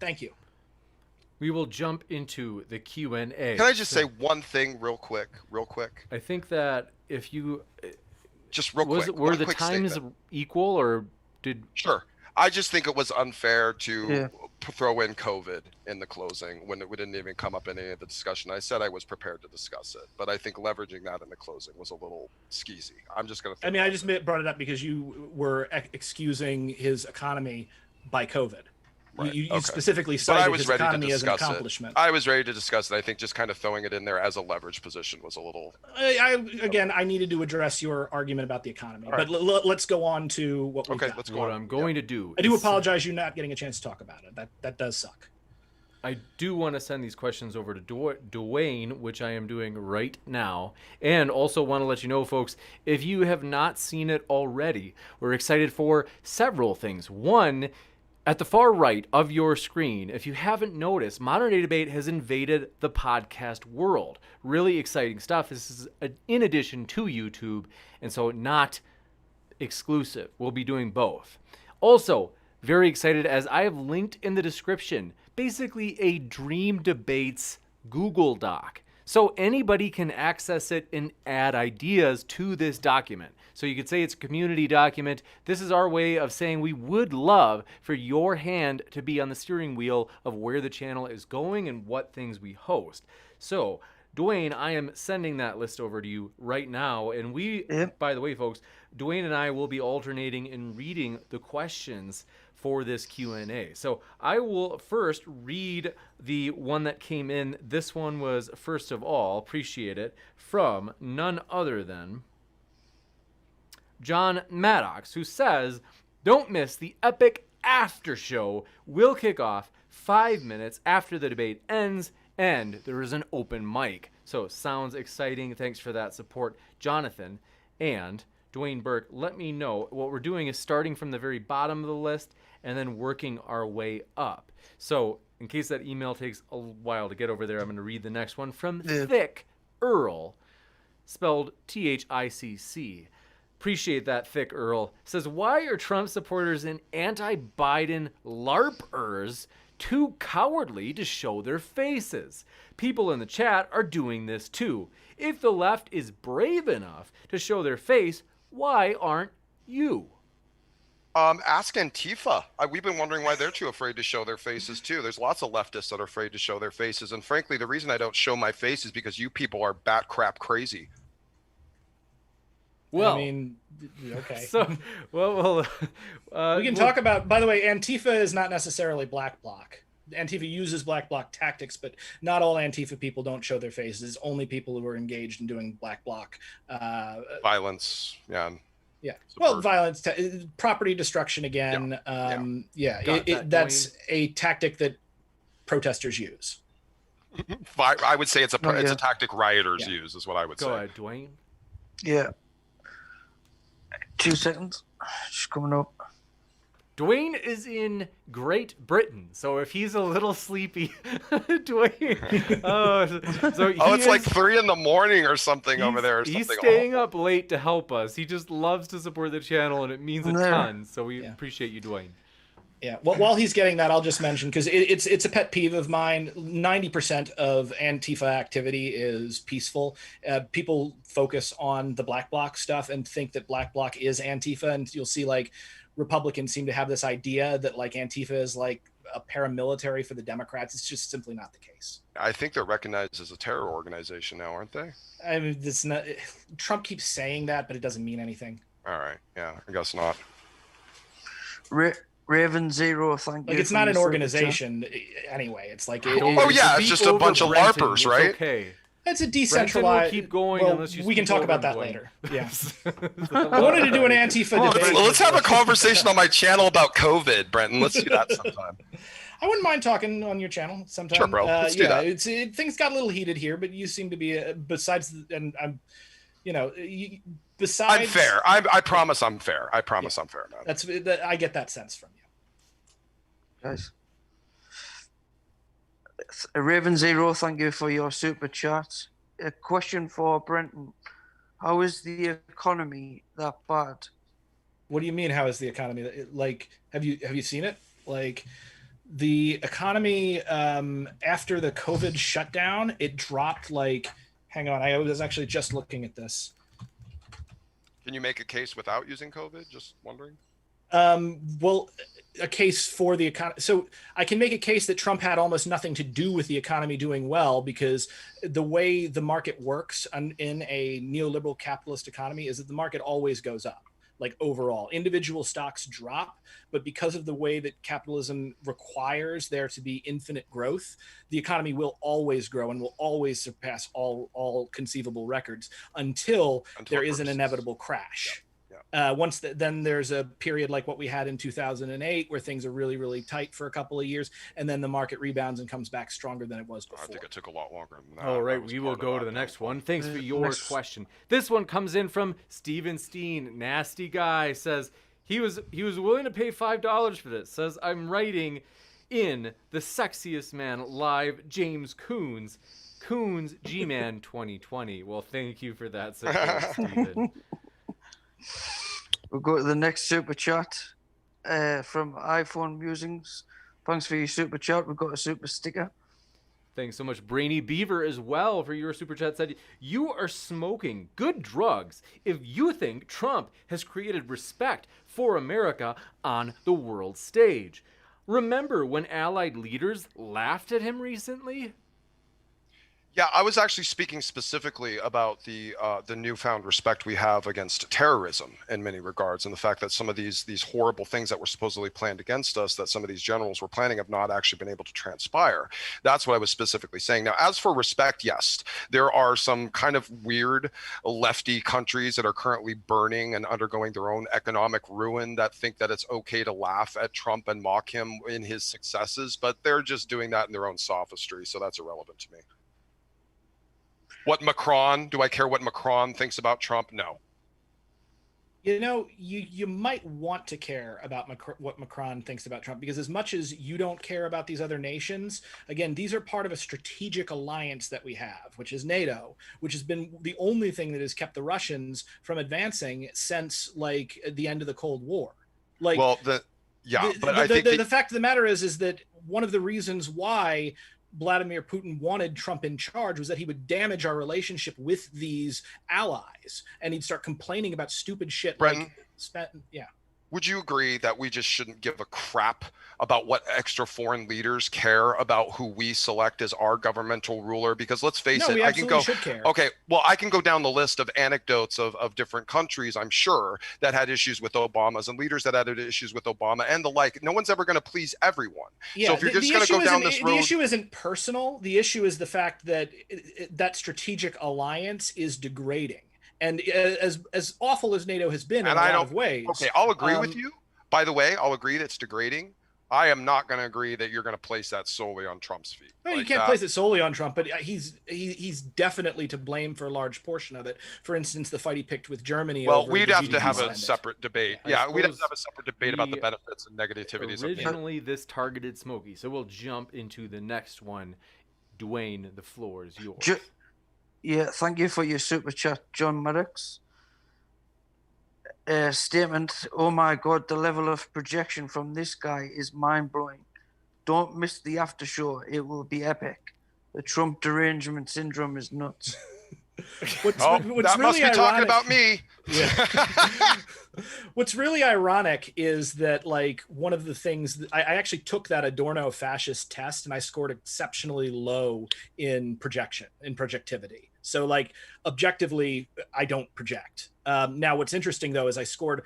Thank you. We will jump into the Q&A. Can I just say one thing real quick? I think that if you... Just real quick. Were the times equal, or did... Sure. I just think it was unfair to throw in COVID in the closing when it didn't even come up in any of the discussion. I said I was prepared to discuss it, but I think leveraging that in the closing was a little skeezy. I'm just going to... I just brought it up because you were excusing his economy by COVID. Right, You okay. specifically But I cited was his ready to economy as an discuss it. accomplishment. I was ready to discuss it. I think just kind of throwing it in there as a leverage position was a little. I needed to address your argument about the economy, All right. but let's go on to what we've Okay, got. let's go What on. I'm going to do. I do is- apologize you not getting a chance to talk about it. That does suck. I do want to send these questions over to Dwayne, which I am doing right now. And also want to let you know, folks, if you have not seen it already, we're excited for several things. One, at the far right of your screen, if you haven't noticed, Modern Day Debate has invaded the podcast world. Really exciting stuff. This is in addition to YouTube, and so not exclusive. We'll be doing both. Also, very excited, as I have linked in the description, basically a Dream Debates Google Doc. So anybody can access it and add ideas to this document. So you could say it's a community document. This is our way of saying we would love for your hand to be on the steering wheel of where the channel is going and what things we host. So, Dwayne, I am sending that list over to you right now. And by the way, folks, Dwayne and I will be alternating in reading the questions for this Q&A. So I will first read the one that came in. This one was, first of all, appreciate it, from none other than John Maddox, who says, don't miss the epic after show. Will kick off 5 minutes after the debate ends, and there is an open mic. So sounds exciting. Thanks for that support, Jonathan. And Dwayne Burke, let me know. What we're doing is starting from the very bottom of the list and then working our way up. So in case that email takes a while to get over there, I'm going to read the next one from Thick Earl, spelled T-H-I-C-C. Appreciate that, Thick Earl. Says, why are Trump supporters and anti-Biden LARPers too cowardly to show their faces? People in the chat are doing this too. If the left is brave enough to show their face, why aren't you? Ask Antifa. We've been wondering why they're too afraid to show their faces too. There's lots of leftists that are afraid to show their faces, and frankly, the reason I don't show my face is because you people are bat crap crazy. Well, I mean, okay. So, well, we can talk about. By the way, Antifa is not necessarily Black Bloc. Antifa uses Black Bloc tactics, but not all Antifa people don't show their faces. Only people who are engaged in doing Black Bloc violence. Yeah. Yeah. Well, violence, property destruction again. That's a tactic that protesters use. I would say it's a tactic rioters use, is what I would say. Go ahead, Dwayne. Yeah. 2 seconds. Just coming up. Dwayne is in Great Britain, so if he's a little sleepy, Dwayne. It's like 3 a.m. or something over there. He's staying up late to help us. He just loves to support the channel, and it means a ton. So we appreciate you, Dwayne. Yeah. Well, while he's getting that, I'll just mention, because it's a pet peeve of mine. 90% of Antifa activity is peaceful. People focus on the Black Bloc stuff and think that Black Bloc is Antifa, and you'll see like Republicans seem to have this idea that like Antifa is like a paramilitary for the Democrats. It's just simply not the case. I think they're recognized as a terror organization now, aren't they? I mean, it's not. Trump keeps saying that, but it doesn't mean anything. All right. Yeah, I guess not. Raven Zero, thank you. Like, it's not an organization anyway. It's like it's just a bunch of LARPers, right? Okay. It's a decentralized. Keep going. Well, unless you we can talk about that Dwayne. later. Yeah. I wanted to do an Antifa debate. Let's have a conversation on my channel about COVID, Brenton. Let's do that sometime. I wouldn't mind talking on your channel sometime. Sure, bro. Let's do that. Things got a little heated here, but you seem to be besides, and I'm, besides. I'm fair. I promise I'm fair. I promise I'm fair, man. I get that sense from you. Guys. Raven Zero, thank you for your super chat. A question for Brenton. How is the economy that bad? What do you mean, how is the economy? Like, have you seen it? Like, the economy after the COVID shutdown, it dropped like, hang on, I was actually just looking at this. Can you make a case without using COVID? Just wondering. Well, a case for the economy. So I can make a case that Trump had almost nothing to do with the economy doing well, because the way the market works in a neoliberal capitalist economy is that the market always goes up. like overall. Individual stocks drop, but because of the way that capitalism requires there to be infinite growth, the economy will always grow and will always surpass all conceivable records until there is an inevitable crash. Then there's a period like what we had in 2008 where things are really, really tight for a couple of years, and then the market rebounds and comes back stronger than it was before. I think it took a lot longer than that. All right, we will go to the next one. Thanks for your question. This one comes in from Steven Steen. Nasty guy says he was willing to pay $5 for this. Says, I'm writing in the sexiest man live, James Coons G-Man 2020. Well, thank you for that support, Steven. We'll go to the next super chat from iPhone Musings. Thanks for your super chat. We've got a super sticker. Thanks so much, Brainy Beaver, as well, for your super chat. Said, you are smoking good drugs if you think Trump has created respect for America on the world stage. Remember when allied leaders laughed at him recently? Yeah, I was actually speaking specifically about the newfound respect we have against terrorism in many regards, and the fact that some of these horrible things that were supposedly planned against us, that some of these generals were planning, have not actually been able to transpire. That's what I was specifically saying. Now, as for respect, yes, there are some kind of weird lefty countries that are currently burning and undergoing their own economic ruin that think that it's okay to laugh at Trump and mock him in his successes, but they're just doing that in their own sophistry, so that's irrelevant to me. Do I care what Macron thinks about Trump? No. You know, you might want to care about what Macron thinks about Trump, because as much as you don't care about these other nations, again, these are part of a strategic alliance that we have, which is NATO, which has been the only thing that has kept the Russians from advancing since like the end of the Cold War. Like, well, the fact of the matter is that one of the reasons why Vladimir Putin wanted Trump in charge was that he would damage our relationship with these allies, and he'd start complaining about stupid shit. Brenton, yeah. Would you agree that we just shouldn't give a crap about what extra foreign leaders care about who we select as our governmental ruler? Because let's face it, I can go, okay, well, I can go down the list of anecdotes of different countries, I'm sure, that had issues with Obama's and leaders that had issues with Obama and the like. No one's ever going to please everyone. Yeah, so if you're just going to go down this road. The issue isn't personal. The issue is the fact that that strategic alliance is degrading. And as awful as NATO has been in a lot of ways. Okay, I'll agree with you. By the way, I'll agree that it's degrading. I am not going to agree that you're going to place that solely on Trump's feet. No, you can't place it solely on Trump, but he's definitely to blame for a large portion of it. For instance, the fight he picked with Germany. Well, we'd have to have a separate debate. Yeah, we'd have to have a separate debate about the benefits and negativities. Originally, this targeted Smokey, so we'll jump into the next one. Dwayne, the floor is yours. Yeah, thank you for your super chat, John Maddox. Statement, oh my God, the level of projection from this guy is mind-blowing. Don't miss the after show. It will be epic. The Trump derangement syndrome is nuts. What's that really must be ironic, talking about me. Yeah. What's really ironic is that, like, one of the things that I actually took that Adorno fascist test, and I scored exceptionally low in projectivity. So, like, objectively, I don't project. Now, what's interesting though is I scored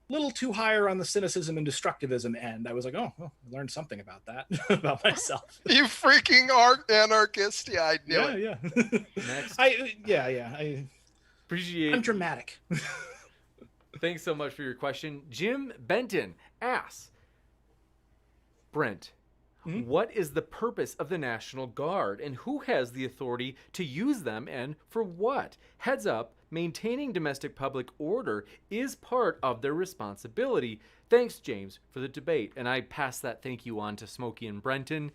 a little too higher on the cynicism and destructivism end. I was like, oh, I learned something about that about myself. You freaking anarchist! Yeah, I knew it. Yeah. Next. I appreciate. I'm dramatic. Thanks so much for your question. Jim Benton asks, Brent, what is the purpose of the National Guard and who has the authority to use them and for what? Heads up, maintaining domestic public order is part of their responsibility. Thanks, James, for the debate. And I pass that thank you on to Smokey and Brenton.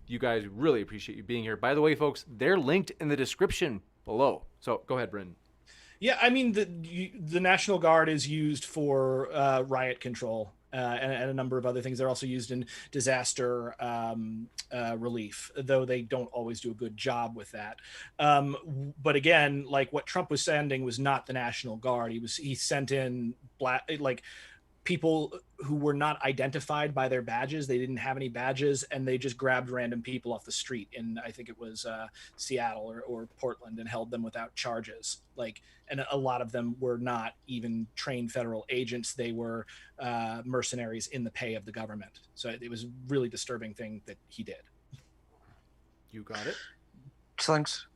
You guys really appreciate you being here. By the way, folks, they're linked in the description below. So go ahead, Brenton. Yeah, I mean, the National Guard is used for riot control and a number of other things. They're also used in disaster relief, though they don't always do a good job with that. But again, like what Trump was sending was not the National Guard. He sent in people who were not identified by their badges. They didn't have any badges, and they just grabbed random people off the street in, I think it was Seattle or Portland, and held them without charges. Like, and a lot of them were not even trained federal agents. They were mercenaries in the pay of the government. So it was a really disturbing thing that he did. You got it. Thanks.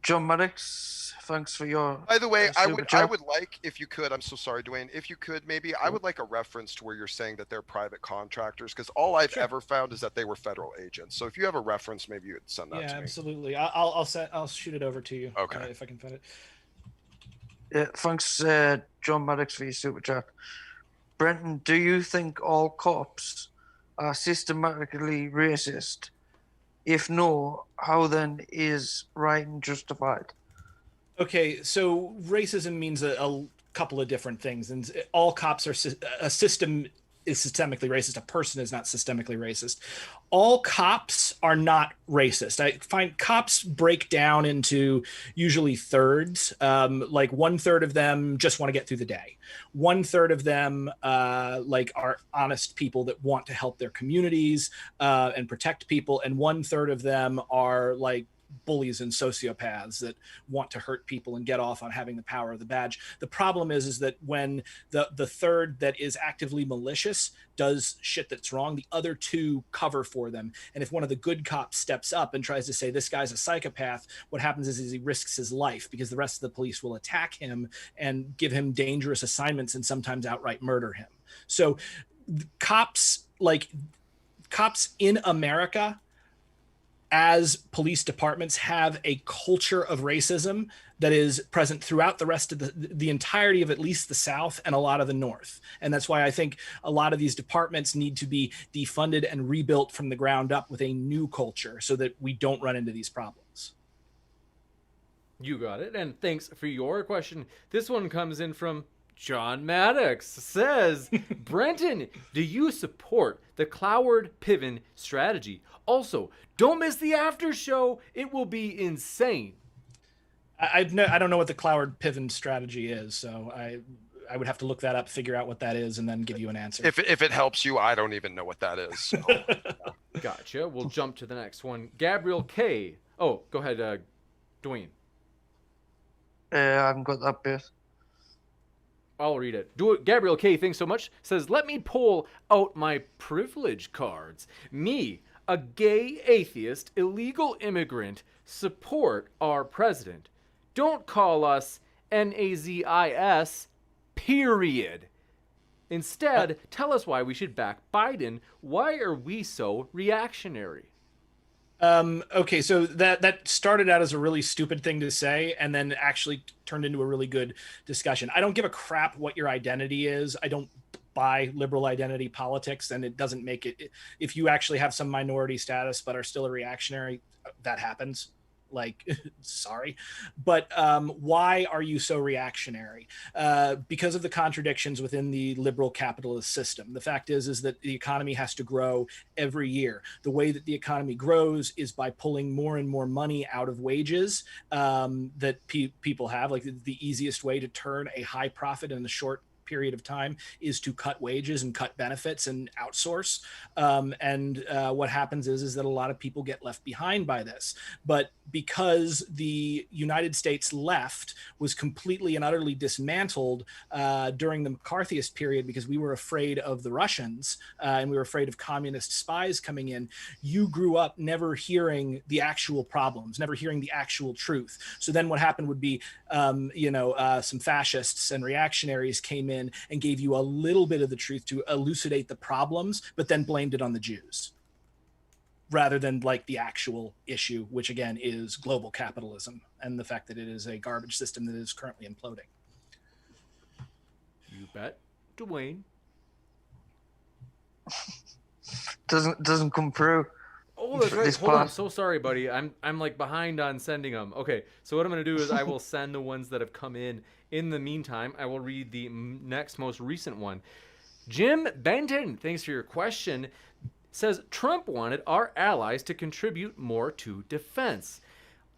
John Maddox, thanks for your. By the way, I super chat. would like, if you could, I'm so sorry, Dwayne, if you could, maybe I would like a reference to where you're saying that they're private contractors, because all I've ever found is that they were federal agents. So if you have a reference, maybe you would send that to me. Yeah, absolutely. I'll shoot it over to you. Okay. If I can find it. Yeah, thanks, John Maddox, for your super chat. Brenton, do you think all cops are systematically racist? If no, how then is rioting justified? Okay, so racism means a couple of different things, and all cops are a system is systemically racist. A person is not systemically racist. All cops are not racist. I find cops break down into usually thirds. Like 1/3 of them just want to get through the day. 1/3 of them like are honest people that want to help their communities and protect people, and 1/3 of them are like bullies and sociopaths that want to hurt people and get off on having the power of the badge. The problem is that when the third that is actively malicious does shit that's wrong, the other two cover for them. And if one of the good cops steps up and tries to say this guy's a psychopath, what happens is he risks his life, because the rest of the police will attack him and give him dangerous assignments and sometimes outright murder him. So cops in America, as police departments, have a culture of racism that is present throughout the rest of the entirety of at least the South and a lot of the North. And that's why I think a lot of these departments need to be defunded and rebuilt from the ground up with a new culture so that we don't run into these problems. You got it. And thanks for your question. This one comes in from John Maddox. Says, Brenton, do you support the Cloward Piven strategy? Also, don't miss the after show. It will be insane. I don't know what the Cloward Piven strategy is, so I would have to look that up, figure out what that is, and then give you an answer. If it helps you, I don't even know what that is. So. Gotcha. We'll jump to the next one. Gabriel K. Oh, go ahead, Dwayne. I haven't got that bit. I'll read it. Gabriel K. Thanks so much. Says, let me pull out my privilege cards. Me, a gay atheist, illegal immigrant, support our president. Don't call us NAZIS, period. Instead, tell us why we should back Biden. Why are we so reactionary? Okay, so that started out as a really stupid thing to say, and then actually turned into a really good discussion. I don't give a crap what your identity is. I don't buy liberal identity politics, and it doesn't make it. If you actually have some minority status but are still a reactionary, that happens. Like, sorry, but why are you so reactionary? Because of the contradictions within the liberal capitalist system. The fact is that the economy has to grow every year. The way that the economy grows is by pulling more and more money out of wages that people have. Like, the easiest way to turn a high profit in a short period of time is to cut wages and cut benefits and outsource. What happens is that a lot of people get left behind by this. But because the United States left was completely and utterly dismantled during the McCarthyist period, because we were afraid of the Russians and we were afraid of communist spies coming in, you grew up never hearing the actual problems, never hearing the actual truth. So then what happened would be, some fascists and reactionaries came in and gave you a little bit of the truth to elucidate the problems, but then blamed it on the Jews rather than like the actual issue, which again is global capitalism and the fact that it is a garbage system that is currently imploding. You bet. Dwayne. Doesn't come through. Oh, that's right. Hold on. I'm so sorry, buddy. I'm like behind on sending them. Okay, so what I'm going to do is I will send the ones that have come in. In the meantime, I will read the next most recent one. Jim Benton, thanks for your question, says Trump wanted our allies to contribute more to defense.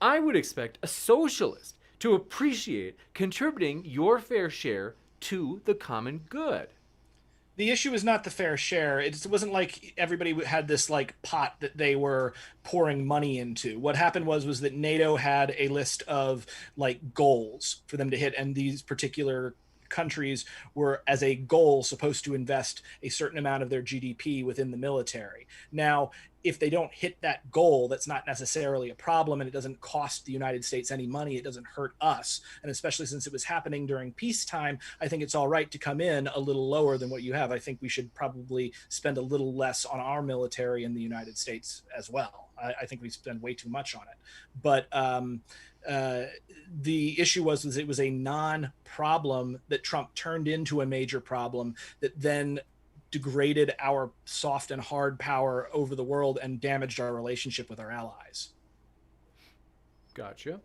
I would expect a socialist to appreciate contributing your fair share to the common good. The issue is not the fair share. It wasn't like everybody had this like pot that they were pouring money into. What happened was that NATO had a list of like goals for them to hit, and these particular countries were, as a goal, supposed to invest a certain amount of their GDP within the military. Now, if they don't hit that goal, that's not necessarily a problem, and it doesn't cost the United States any money. It doesn't hurt us. And especially since it was happening during peacetime, I think it's all right to come in a little lower than what you have. I think we should probably spend a little less on our military in the United States as well. I think we spend way too much on it. But the issue was it was a non-problem that Trump turned into a major problem that then degraded our soft and hard power over the world and damaged our relationship with our allies. Gotcha.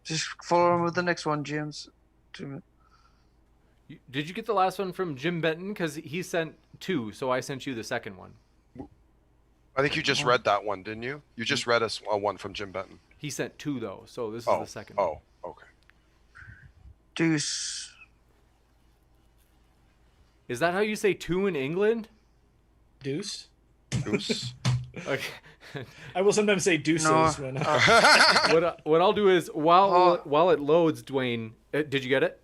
Just follow on with the next one, James. Did you get the last one from Jim Benton? Because he sent 2, so I sent you the second one. I think you just read that one, didn't you? You just read us one from Jim Benton. He sent 2 though, so this is the second one. Oh, okay. Deuce. Is that how you say 2 in England? Deuce? Deuce? Okay. I will sometimes say deuces when... What I'll do is, while it loads, Dwayne... did you get it?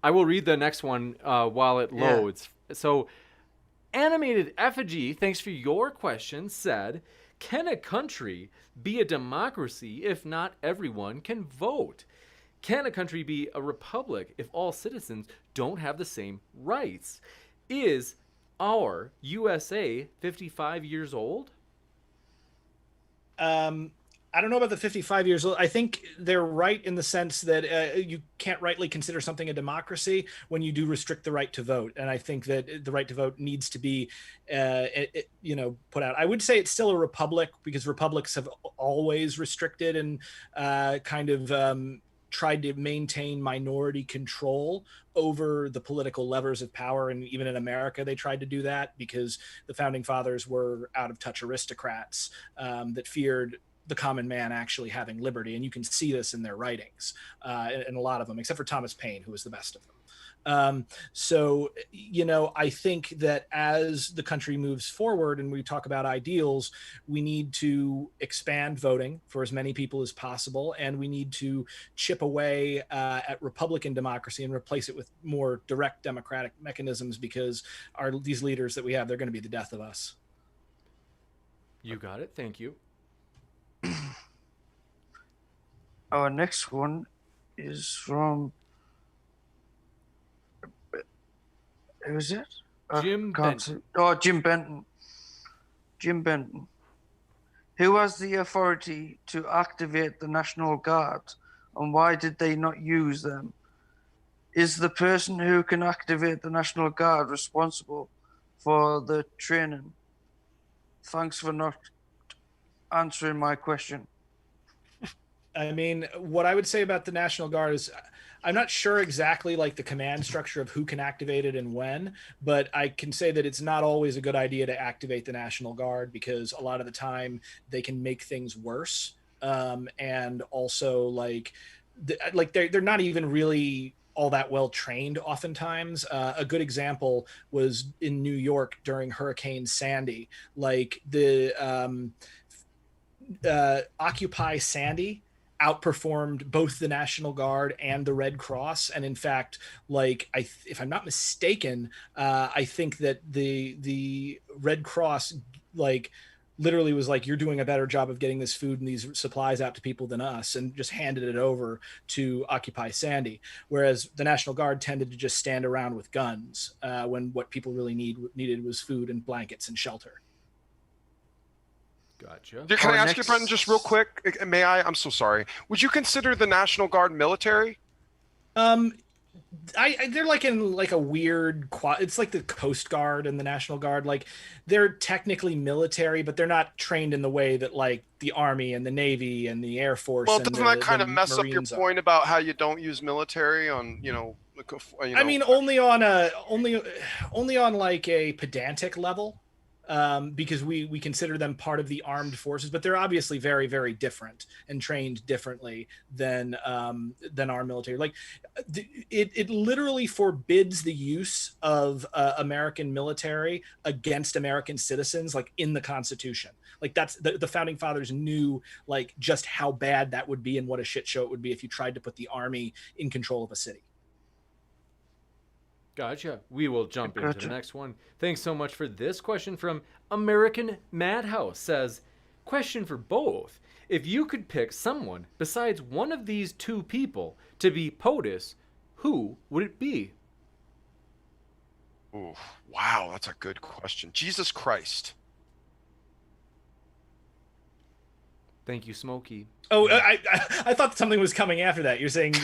I will read the next one while it loads. So, Animated Effigy, thanks for your question, said, can a country be a democracy if not everyone can vote? Can a country be a republic if all citizens don't have the same rights? Is our USA 55 years old? I don't know about the 55 years old. I think they're right in the sense that you can't rightly consider something a democracy when you do restrict the right to vote. And I think that the right to vote needs to be, put out. I would say it's still a republic because republics have always restricted and tried to maintain minority control over the political levers of power. And even in America, they tried to do that because the founding fathers were out of touch aristocrats that feared the common man actually having liberty. And you can see this in their writings, in a lot of them, except for Thomas Paine, who was the best of them. I think that as the country moves forward and we talk about ideals, we need to expand voting for as many people as possible. And we need to chip away at Republican democracy and replace it with more direct democratic mechanisms because these leaders that we have, they're going to be the death of us. You got it. Thank you. Our next one is from... Who is it? Jim Benton. Jim Benton. Jim Benton. Who has the authority to activate the National Guard, and why did they not use them? Is the person who can activate the National Guard responsible for the training? Thanks for not answering my question. I mean, what I would say about the National Guard is I'm not sure exactly like the command structure of who can activate it and when, but I can say that it's not always a good idea to activate the National Guard because a lot of the time they can make things worse. And also they're not even really all that well trained oftentimes. A good example was in New York during Hurricane Sandy, like the Occupy Sandy outperformed both the National Guard and the Red Cross. And in fact, if I'm not mistaken, I think that the Red Cross literally was like, you're doing a better job of getting this food and these supplies out to people than us, and just handed it over to Occupy Sandy. Whereas the National Guard tended to just stand around with guns when what people really needed was food and blankets and shelter. Gotcha. Can I ask you, Brenton, just real quick? May I? I'm so sorry. Would you consider the National Guard military? They're like in like a weird it's like the Coast Guard and the National Guard. Like they're technically military, but they're not trained in the way that like the Army and the Navy and the Air Force. Well, doesn't that kind of mess up your point about how you don't use military on, I mean, only on like a pedantic level. because we consider them part of the armed forces, but they're obviously very, very different and trained differently than our military. Like it literally forbids the use of American military against American citizens, like in the Constitution. Like that's the founding fathers knew like just how bad that would be and what a shit show it would be if you tried to put the army in control of a city. Gotcha. We will jump into the next one. Thanks so much for this question from American Madhouse. Says, question for both. If you could pick someone besides one of these two people to be POTUS, who would it be? Ooh, wow, that's a good question. Jesus Christ. Thank you, Smokey. Oh, I thought something was coming after that. You're saying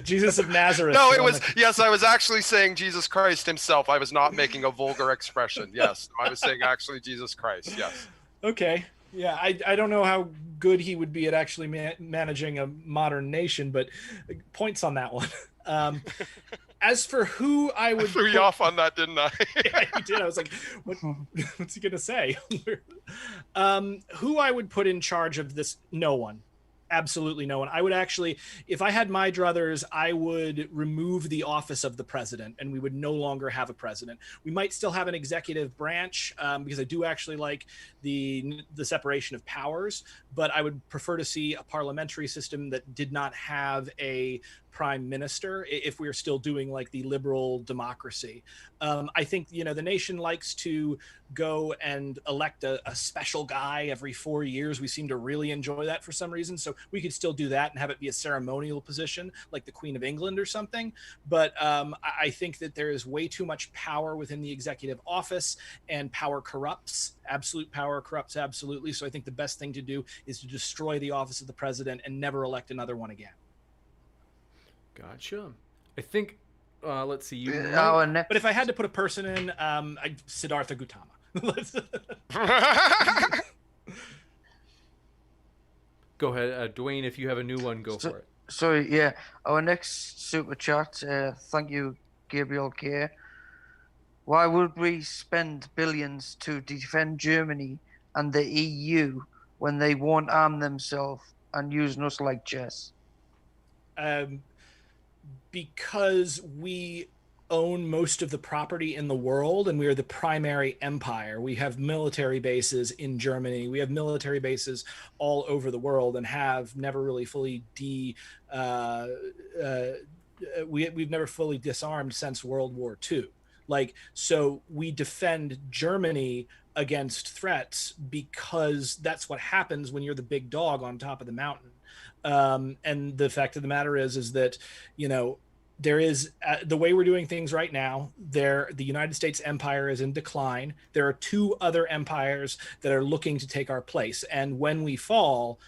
Jesus of Nazareth. No, it was, yes, I was actually saying Jesus Christ himself. I was not making a vulgar expression. Yes, I was saying actually Jesus Christ. Yes. Okay. Yeah, I don't know how good he would be at actually managing a modern nation, but points on that one. As for who I would... I threw you off on that, didn't I? Yeah, you did. I was like, what's he going to say? Who I would put in charge of this? No one. Absolutely no one. I would actually, if I had my druthers, I would remove the office of the president and we would no longer have a president. We might still have an executive branch because I do actually like the separation of powers, but I would prefer to see a parliamentary system that did not have a prime minister if we are still doing like the liberal democracy. I think, the nation likes to go and elect a special guy every 4 years. We seem to really enjoy that for some reason. So we could still do that and have it be a ceremonial position like the Queen of England or something. But I think that there is way too much power within the executive office, and power corrupts. Absolute power corrupts absolutely. So I think the best thing to do is to destroy the office of the president and never elect another one again. Gotcha. I think, let's see. But if I had to put a person in, Siddhartha Gautama. Go ahead, Dwayne. If you have a new one, go for it. So yeah, our next super chat. Thank you, Gabriel K. Why would we spend billions to defend Germany and the EU when they won't arm themselves and using us like chess? Because we own most of the property in the world and we are the primary empire. We have military bases in Germany. We have military bases all over the world and have never really fully we've never fully disarmed since World War II. So we defend Germany against threats because that's what happens when you're the big dog on top of the mountain. And the fact of the matter is that, there is the way we're doing things right now. The United States empire is in decline. There are two other empires that are looking to take our place. And when we fall,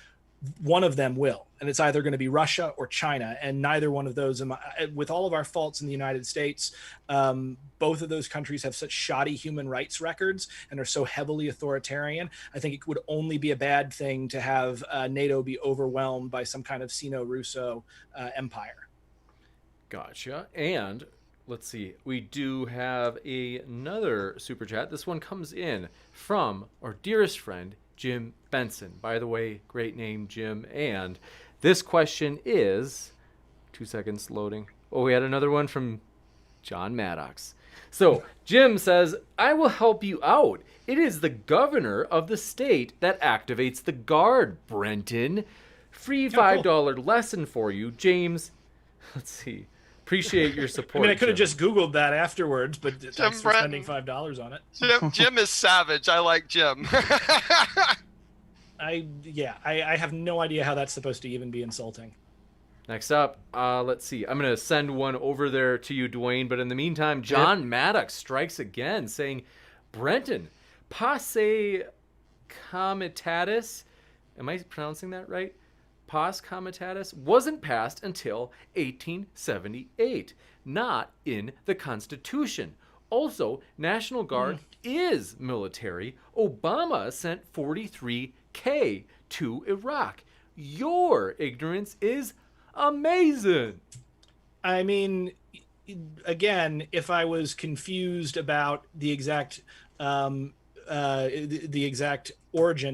one of them will. And it's either going to be Russia or China. And neither one of those, with all of our faults in the United States, both of those countries have such shoddy human rights records and are so heavily authoritarian. I think it would only be a bad thing to have NATO be overwhelmed by some kind of Sino-Russo empire. Gotcha. And let's see, we do have another super chat. This one comes in from our dearest friend, Jim Benson. By the way, great name, Jim. And this question is, 2 seconds loading. Oh, we had another one from John Maddox. So Jim says, I will help you out. It is the governor of the state that activates the guard, Brenton. Free $5 lesson for you, James. Let's see. Appreciate your support. I could have just Googled that afterwards, but thanks for spending $5 on it. Jim is savage. I like Jim. I have no idea how that's supposed to even be insulting. Next up, let's see. I'm going to send one over there to you, Dwayne. But in the meantime, John Maddox strikes again, saying, Brenton, posse comitatus, am I pronouncing that right? Pos comitatus wasn't passed until 1878, not in the Constitution. Also, National Guard is military. Obama sent 43K to Iraq. Your ignorance is amazing. I mean, again, if I was confused about the exact the exact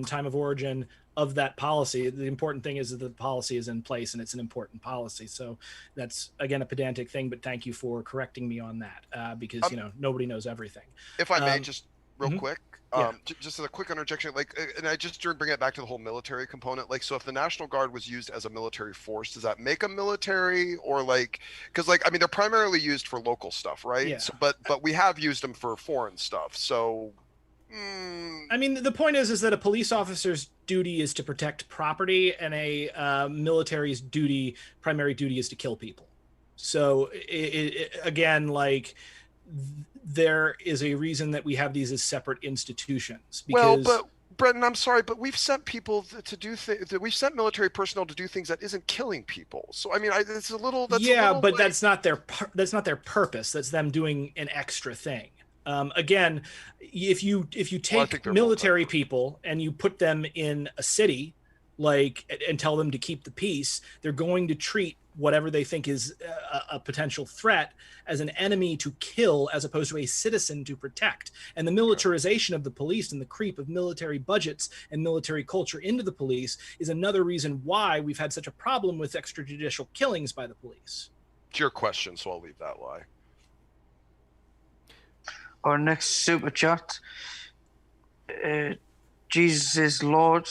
time of origin of that policy. The important thing is that the policy is in place and it's an important policy. So that's, again, a pedantic thing, but thank you for correcting me on that, because, nobody knows everything. If I may, just real mhm. quick, Yeah. just as a quick interjection, and I just bring it back to the whole military component. So if the National Guard was used as a military force, does that make a military, or because they're primarily used for local stuff, right? Yeah. So, but we have used them for foreign stuff. So, I mean, the point is that a police officer's duty is to protect property, and a military's primary duty is to kill people. So again, there is a reason that we have these as separate institutions. Because, but Brenton, I'm sorry, but we've sent people to do things. We've sent military personnel to do things that isn't killing people. So I mean, it's a little. But that's not their purpose. That's them doing an extra thing. Again, if you take military people and you put them in a city, and tell them to keep the peace, they're going to treat whatever they think is a potential threat as an enemy to kill, as opposed to a citizen to protect. And the militarization of the police and the creep of military budgets and military culture into the police is another reason why we've had such a problem with extrajudicial killings by the police. It's your question, so I'll leave that lie. Our next super chat. Jesus is Lord.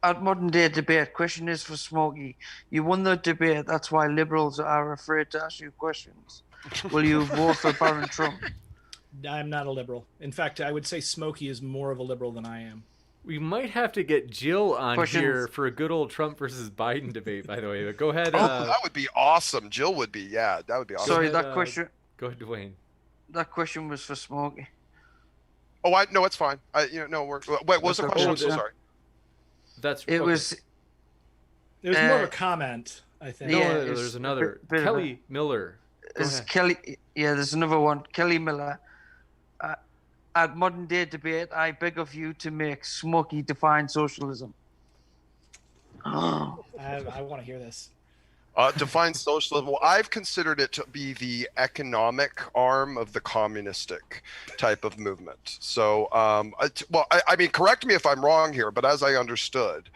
At modern day debate, question is for Smokey. You won the debate, that's why liberals are afraid to ask you questions. Will you vote for Baron Trump? I'm not a liberal. In fact, I would say Smokey is more of a liberal than I am. We might have to get Jill on here for a good old Trump versus Biden debate, by the way. But go ahead. That would be awesome. Jill would be, that would be awesome. Sorry, that question. Go ahead, Dwayne. That question was for Smokey. Oh, no, it's fine. Wait, what was the question? I'm so sorry. It was more of a comment, I think. No, there's another. Kelly Miller. There's another one. Kelly Miller. At modern day debate, I beg of you to make Smokey define socialism. I want to hear this. Define socialism. Well, I've considered it to be the economic arm of the communistic type of movement. So, I mean, correct me if I'm wrong here, but as I understood,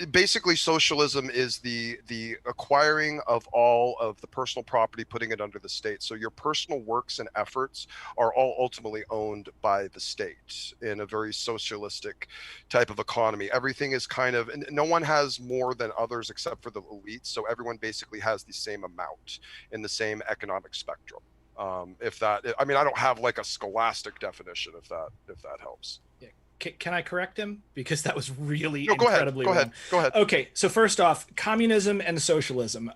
basically socialism is the acquiring of all of the personal property, putting it under the state. So your personal works and efforts are all ultimately owned by the state in a very socialistic type of economy. Everything is and no one has more than others except for the elites. So everyone basically has the same amount in the same economic spectrum. I don't have a scholastic definition, if that helps. Can I correct him? Because that was really incredibly wrong. Go ahead. Okay, so first off, communism and socialism.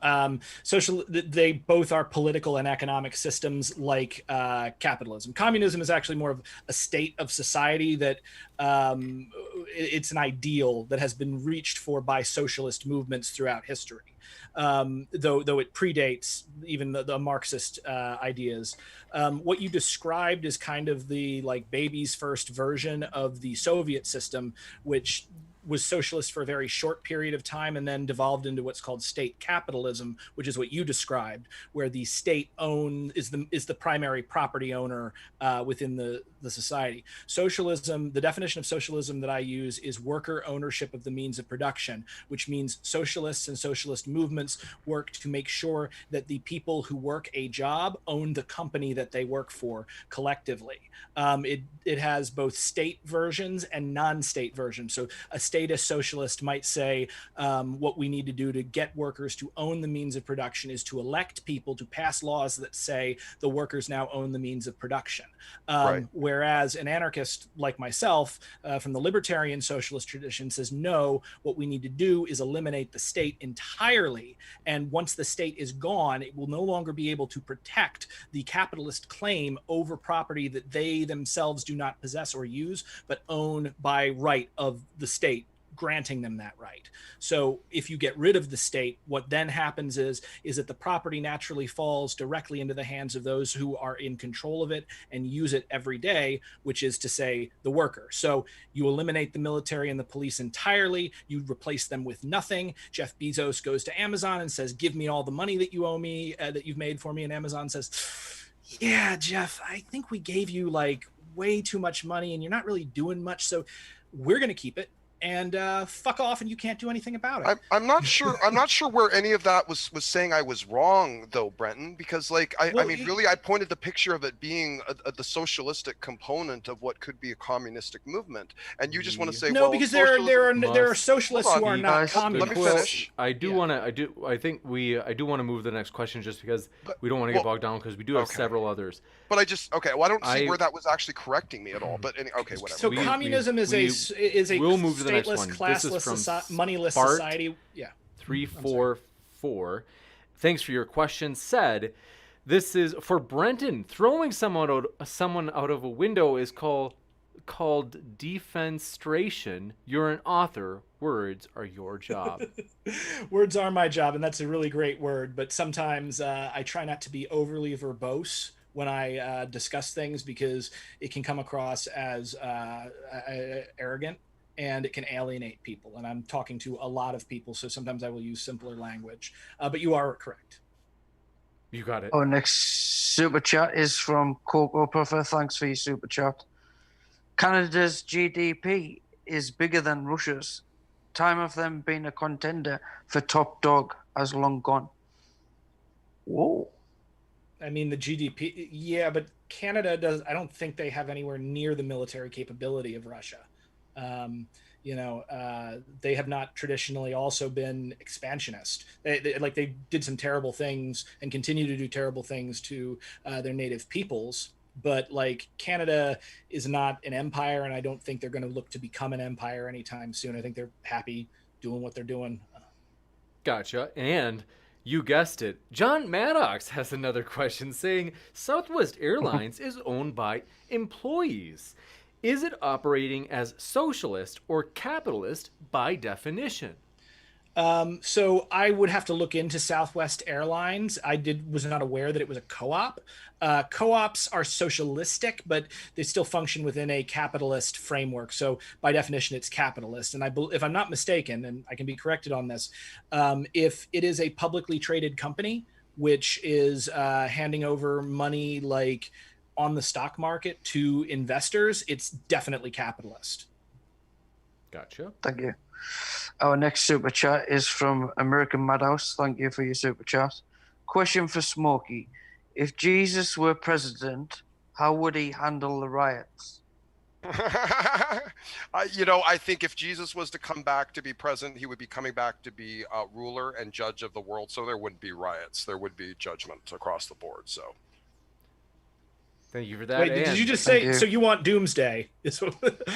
They both are political and economic systems like capitalism. Communism is actually more of a state of society that it's an ideal that has been reached for by socialist movements throughout history. Though it predates even the Marxist ideas. What you described is kind of the baby's first version of the Soviet system, which was socialist for a very short period of time and then devolved into what's called state capitalism, which is what you described, where the state is the primary property owner within the society. Socialism, the definition of socialism that I use is worker ownership of the means of production, which means socialists and socialist movements work to make sure that the people who work a job own the company that they work for collectively. It has both state versions and non-state versions. So a statist socialist might say what we need to do to get workers to own the means of production is to elect people to pass laws that say the workers now own the means of production. Right. Whereas an anarchist like myself from the libertarian socialist tradition says, no, what we need to do is eliminate the state entirely. And once the state is gone, it will no longer be able to protect the capitalist claim over property that they themselves do not possess or use, but own by right of the state granting them that right. So if you get rid of the state, what then happens is that the property naturally falls directly into the hands of those who are in control of it and use it every day, which is to say the worker. So you eliminate the military and the police entirely. You replace them with nothing. Jeff Bezos goes to Amazon and says, give me all the money that you owe me, that you've made for me. And Amazon says, yeah, Jeff, I think we gave you like way too much money and you're not really doing much. So we're going to keep it. And fuck off, and you can't do anything about it. I'm not sure. I'm not sure where any of that was saying I was wrong, though, Brenton. Because, like, I mean, really, I pointed the picture of it being the socialistic component of what could be a communistic movement, and you just want to say, no, well, because there are socialists who are not communists. Let me finish. I do want to. I do want to move to the next question just because we don't want to get bogged down because we do have several others. But well, I don't see where that was actually correcting me at all. But okay, whatever. So communism is a we'll move to the next one. Classless, moneyless society. Yeah. 344. Thanks for your question. Said, this is for Brenton. Throwing someone out of a window is called defenestration. You're an author. Words are your job. Words are my job, and that's a really great word. But sometimes I try not to be overly verbose when I discuss things because it can come across as arrogant. And it can alienate people. And I'm talking to a lot of people, so sometimes I will use simpler language. But you are correct. You got it. Our next super chat is from Coco Puffer. Thanks for your super chat. Canada's GDP is bigger than Russia's. Time of them being a contender for top dog has long gone. Whoa. I mean, the GDP, yeah, but Canada does. I don't think they have anywhere near the military capability of Russia. They have not traditionally also been expansionist. They did some terrible things and continue to do terrible things to their native peoples. But like Canada is not an empire, and I don't think they're going to look to become an empire anytime soon. I think they're happy doing what they're doing. Gotcha. And you guessed it. John Maddox has another question saying Southwest Airlines is owned by employees. Is it operating as socialist or capitalist by definition? So I would have to look into Southwest Airlines. Was not aware that it was a co-op. Co-ops are socialistic, but they still function within a capitalist framework. So by definition, it's capitalist. And if I'm not mistaken, and I can be corrected on this, if it is a publicly traded company, which is handing over money like on the stock market to investors, it's definitely capitalist. Gotcha. Thank you. Our next super chat is from American Madhouse. Thank you for your super chat. Question for Smokey. If Jesus were president, how would he handle the riots? I think if Jesus was to come back to be president, he would be coming back to be ruler and judge of the world. So there wouldn't be riots. There would be judgment across the board. So. Thank you for that. Wait, did you just say, so you want doomsday?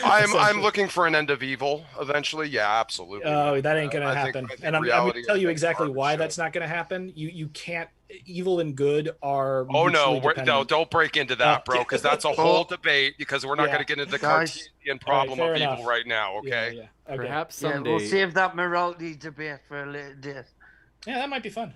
I'm looking for an end of evil eventually. Yeah, absolutely. Oh, that ain't going to happen. And I'm going to tell you exactly why that's not going to happen. You can't, evil and good are. Oh, no, don't break into that, bro, because that's a whole debate because we're not going to get into the Cartesian problem of evil right now, okay? Yeah. Okay. Perhaps someday. We'll save that morality debate for a little bit. Yeah, that might be fun.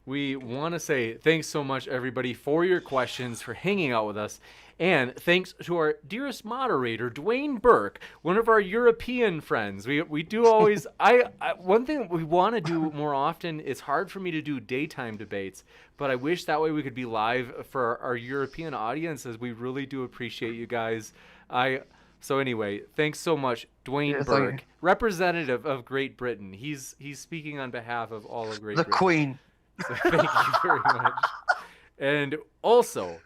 We want to say thanks so much, everybody, for your questions, for hanging out with us. And thanks to our dearest moderator, Dwayne Burke, one of our European friends. We do always, one thing we want to do more often, it's hard for me to do daytime debates, but I wish that way we could be live for our European audiences. We really do appreciate you guys. So anyway, thanks so much, Dwayne Burke, representative of Great Britain. He's speaking on behalf of all of Great Britain. The Queen. So thank you very much. And also,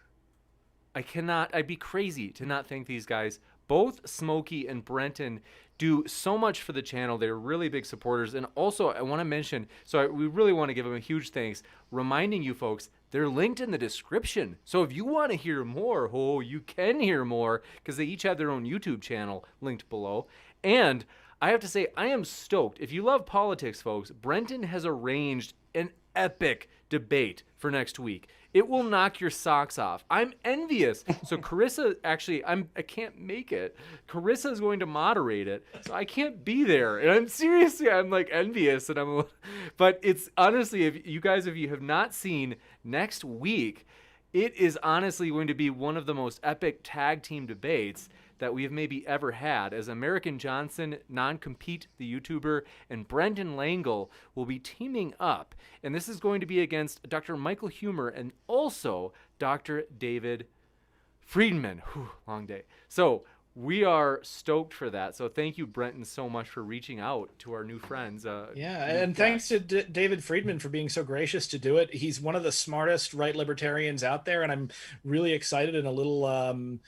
I'd be crazy to not thank these guys. Both Smokey and Brenton do so much for the channel. They're really big supporters. And also, I want to mention, we really want to give them a huge thanks, reminding you folks, they're linked in the description. So if you want to hear more, you can hear more, because they each have their own YouTube channel linked below. And I have to say, I am stoked. If you love politics, folks, Brenton has arranged an epic debate for next week. It will knock your socks off. I'm envious. So Carissa, actually, I can't make it. Carissa is going to moderate it, so I can't be there. And I'm like envious, and but it's honestly, if you have not seen next week, it is honestly going to be one of the most epic tag team debates that we have maybe ever had, as American Johnson, Non-Compete, the YouTuber, and Brenton Lengel will be teaming up. And this is going to be against Dr. Michael Humer and also Dr. David Friedman. Whew, long day. So we are stoked for that. So thank you, Brenton, so much for reaching out to our new friends. And thanks to David Friedman for being so gracious to do it. He's one of the smartest right libertarians out there, and I'm really excited and a little on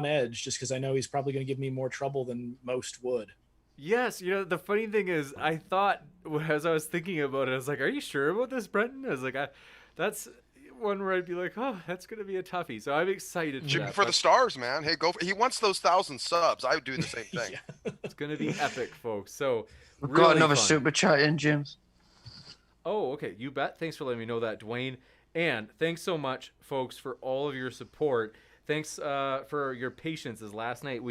edge, just because I know he's probably going to give me more trouble than most would. Yes, the funny thing is, I thought, as I was thinking about it, I was like, "Are you sure about this, Brenton?" I was like, "That's one where I'd be like, oh, that's going to be a toughie." So I'm excited for the stars, man. Hey, he wants those 1,000 subs. I would do the same thing. Yeah. It's going to be epic, folks. So we've really got another fun. super chat in, James. Oh, okay. You bet. Thanks for letting me know that, Dwayne. And thanks so much, folks, for all of your support. Thanks for your patience, as last night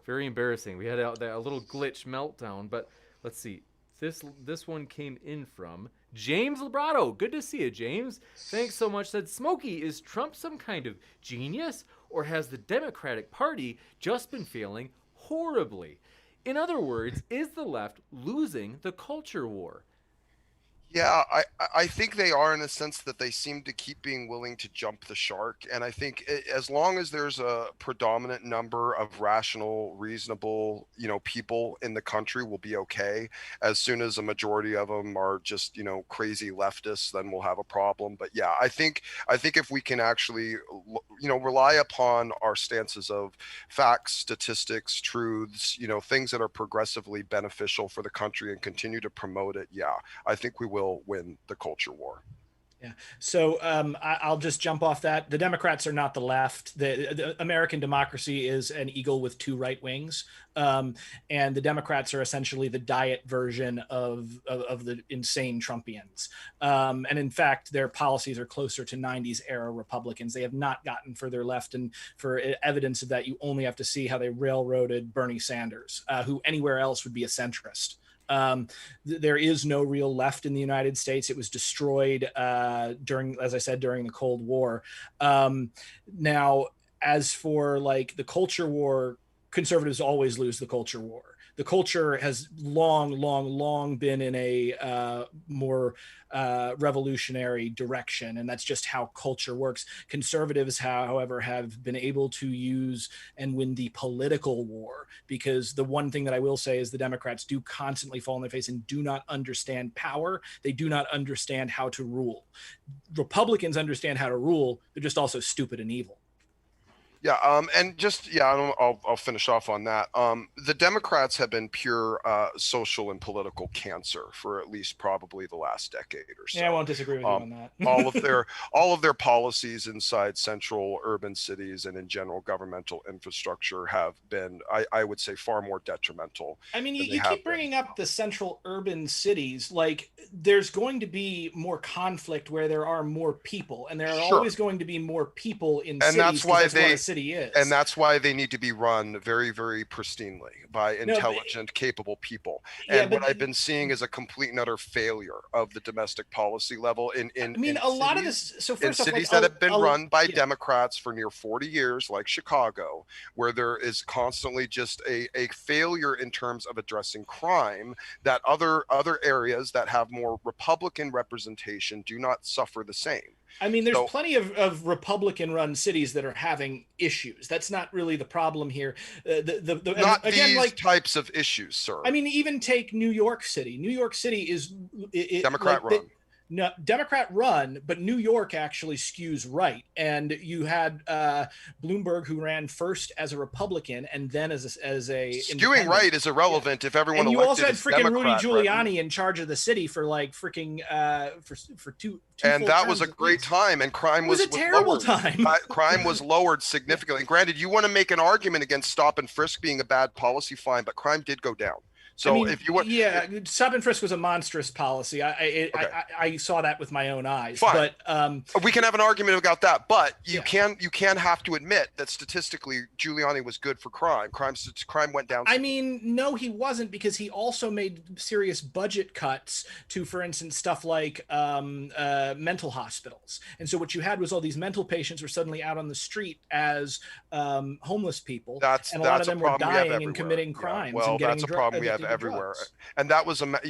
very embarrassing. We had a little glitch meltdown, but let's see. This one came in from James Librato. Good to see you, James. Thanks so much. Said, Smokey, is Trump some kind of genius, or has the Democratic Party just been failing horribly? In other words, is the left losing the culture war? Yeah, I think they are, in the sense that they seem to keep being willing to jump the shark. And I think as long as there's a predominant number of rational, reasonable, people in the country, will be okay. As soon as a majority of them are just, crazy leftists, then we'll have a problem. But yeah, I think if we can actually, rely upon our stances of facts, statistics, truths, things that are progressively beneficial for the country, and continue to promote it, yeah, I think we will win the culture war. Yeah. So I'll just jump off that. The Democrats are not the left. The American democracy is an eagle with two right wings. And the Democrats are essentially the diet version of the insane Trumpians. And in fact, their policies are closer to 90s era Republicans. They have not gotten further left. And for evidence of that, you only have to see how they railroaded Bernie Sanders, who anywhere else would be a centrist. There is no real left in the United States. It was destroyed during the Cold War. Now, as for the culture war, conservatives always lose the culture war. The culture has long been in a more revolutionary direction, and that's just how culture works. Conservatives, however, have been able to use and win the political war, because the one thing that I will say is the Democrats do constantly fall on their face and do not understand power. They do not understand how to rule. Republicans understand how to rule. They're just also stupid and evil. Yeah, I'll finish off on that. The Democrats have been pure social and political cancer for at least probably the last decade or so. Yeah, I won't disagree with you on that. all of their policies inside central urban cities and in general governmental infrastructure have been, I would say, far more detrimental. I mean, you keep bringing up the central urban cities. There's going to be more conflict where there are more people, and there are always going to be more people in cities. That's why city is. And that's why they need to be run very, very pristinely by intelligent, capable people. And what I've been seeing is a complete and utter failure of the domestic policy level in lot of this. So first in cities that have been run by Democrats for near 40 years, like Chicago, where there is constantly just a failure in terms of addressing crime, that other areas that have more Republican representation do not suffer the same. I mean, there's plenty of Republican-run cities that are having issues. That's not really the problem here. Not these types of issues, sir. I mean, even take New York City. New York City is Democrat-run. No, Democrat run, but New York actually skews right. And you had Bloomberg, who ran first as a Republican and then as a skewing right is irrelevant if everyone. And you also had freaking Democrat, Rudy Giuliani in charge of the city for for two. And that was a great time, and crime was a terrible time. Crime was lowered significantly. And granted, you want to make an argument against stop and frisk being a bad policy, fine, but crime did go down. So if you were, yeah, stop and frisk was a monstrous policy. I saw that with my own eyes. Fine. But we can have an argument about that, but you Yeah. can have to admit that statistically Giuliani was good for crime. Crime went down. I mean, no, he wasn't, because he also made serious budget cuts to, for instance, stuff like mental hospitals. And so what you had was all these mental patients were suddenly out on the street as homeless people, and a lot of them were dying and committing crimes. Well, and getting that's a problem we have everywhere, and that was that's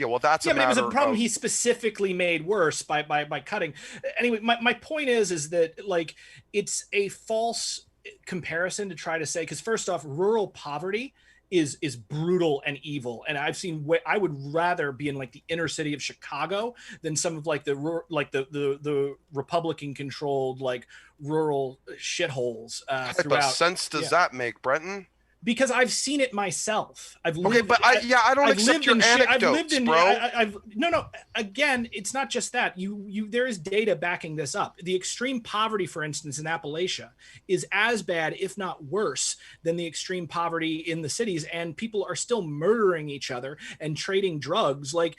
yeah, a but it was a matter problem of, he specifically made worse by cutting. Anyway, my point is that, like, it's a false comparison to try to say, because first off, rural poverty is brutal and evil, and I've seen I would rather be in like the inner city of Chicago than some of like the Republican controlled like rural shitholes what throughout. sense does that make, Brenton? Because I've seen it myself. I've lived. Okay, but I don't accept your anecdotes, bro. No. Again, it's not just that. There is data backing this up. The extreme poverty, for instance, in Appalachia, is as bad, if not worse, than the extreme poverty in the cities, and people are still murdering each other and trading drugs. Like,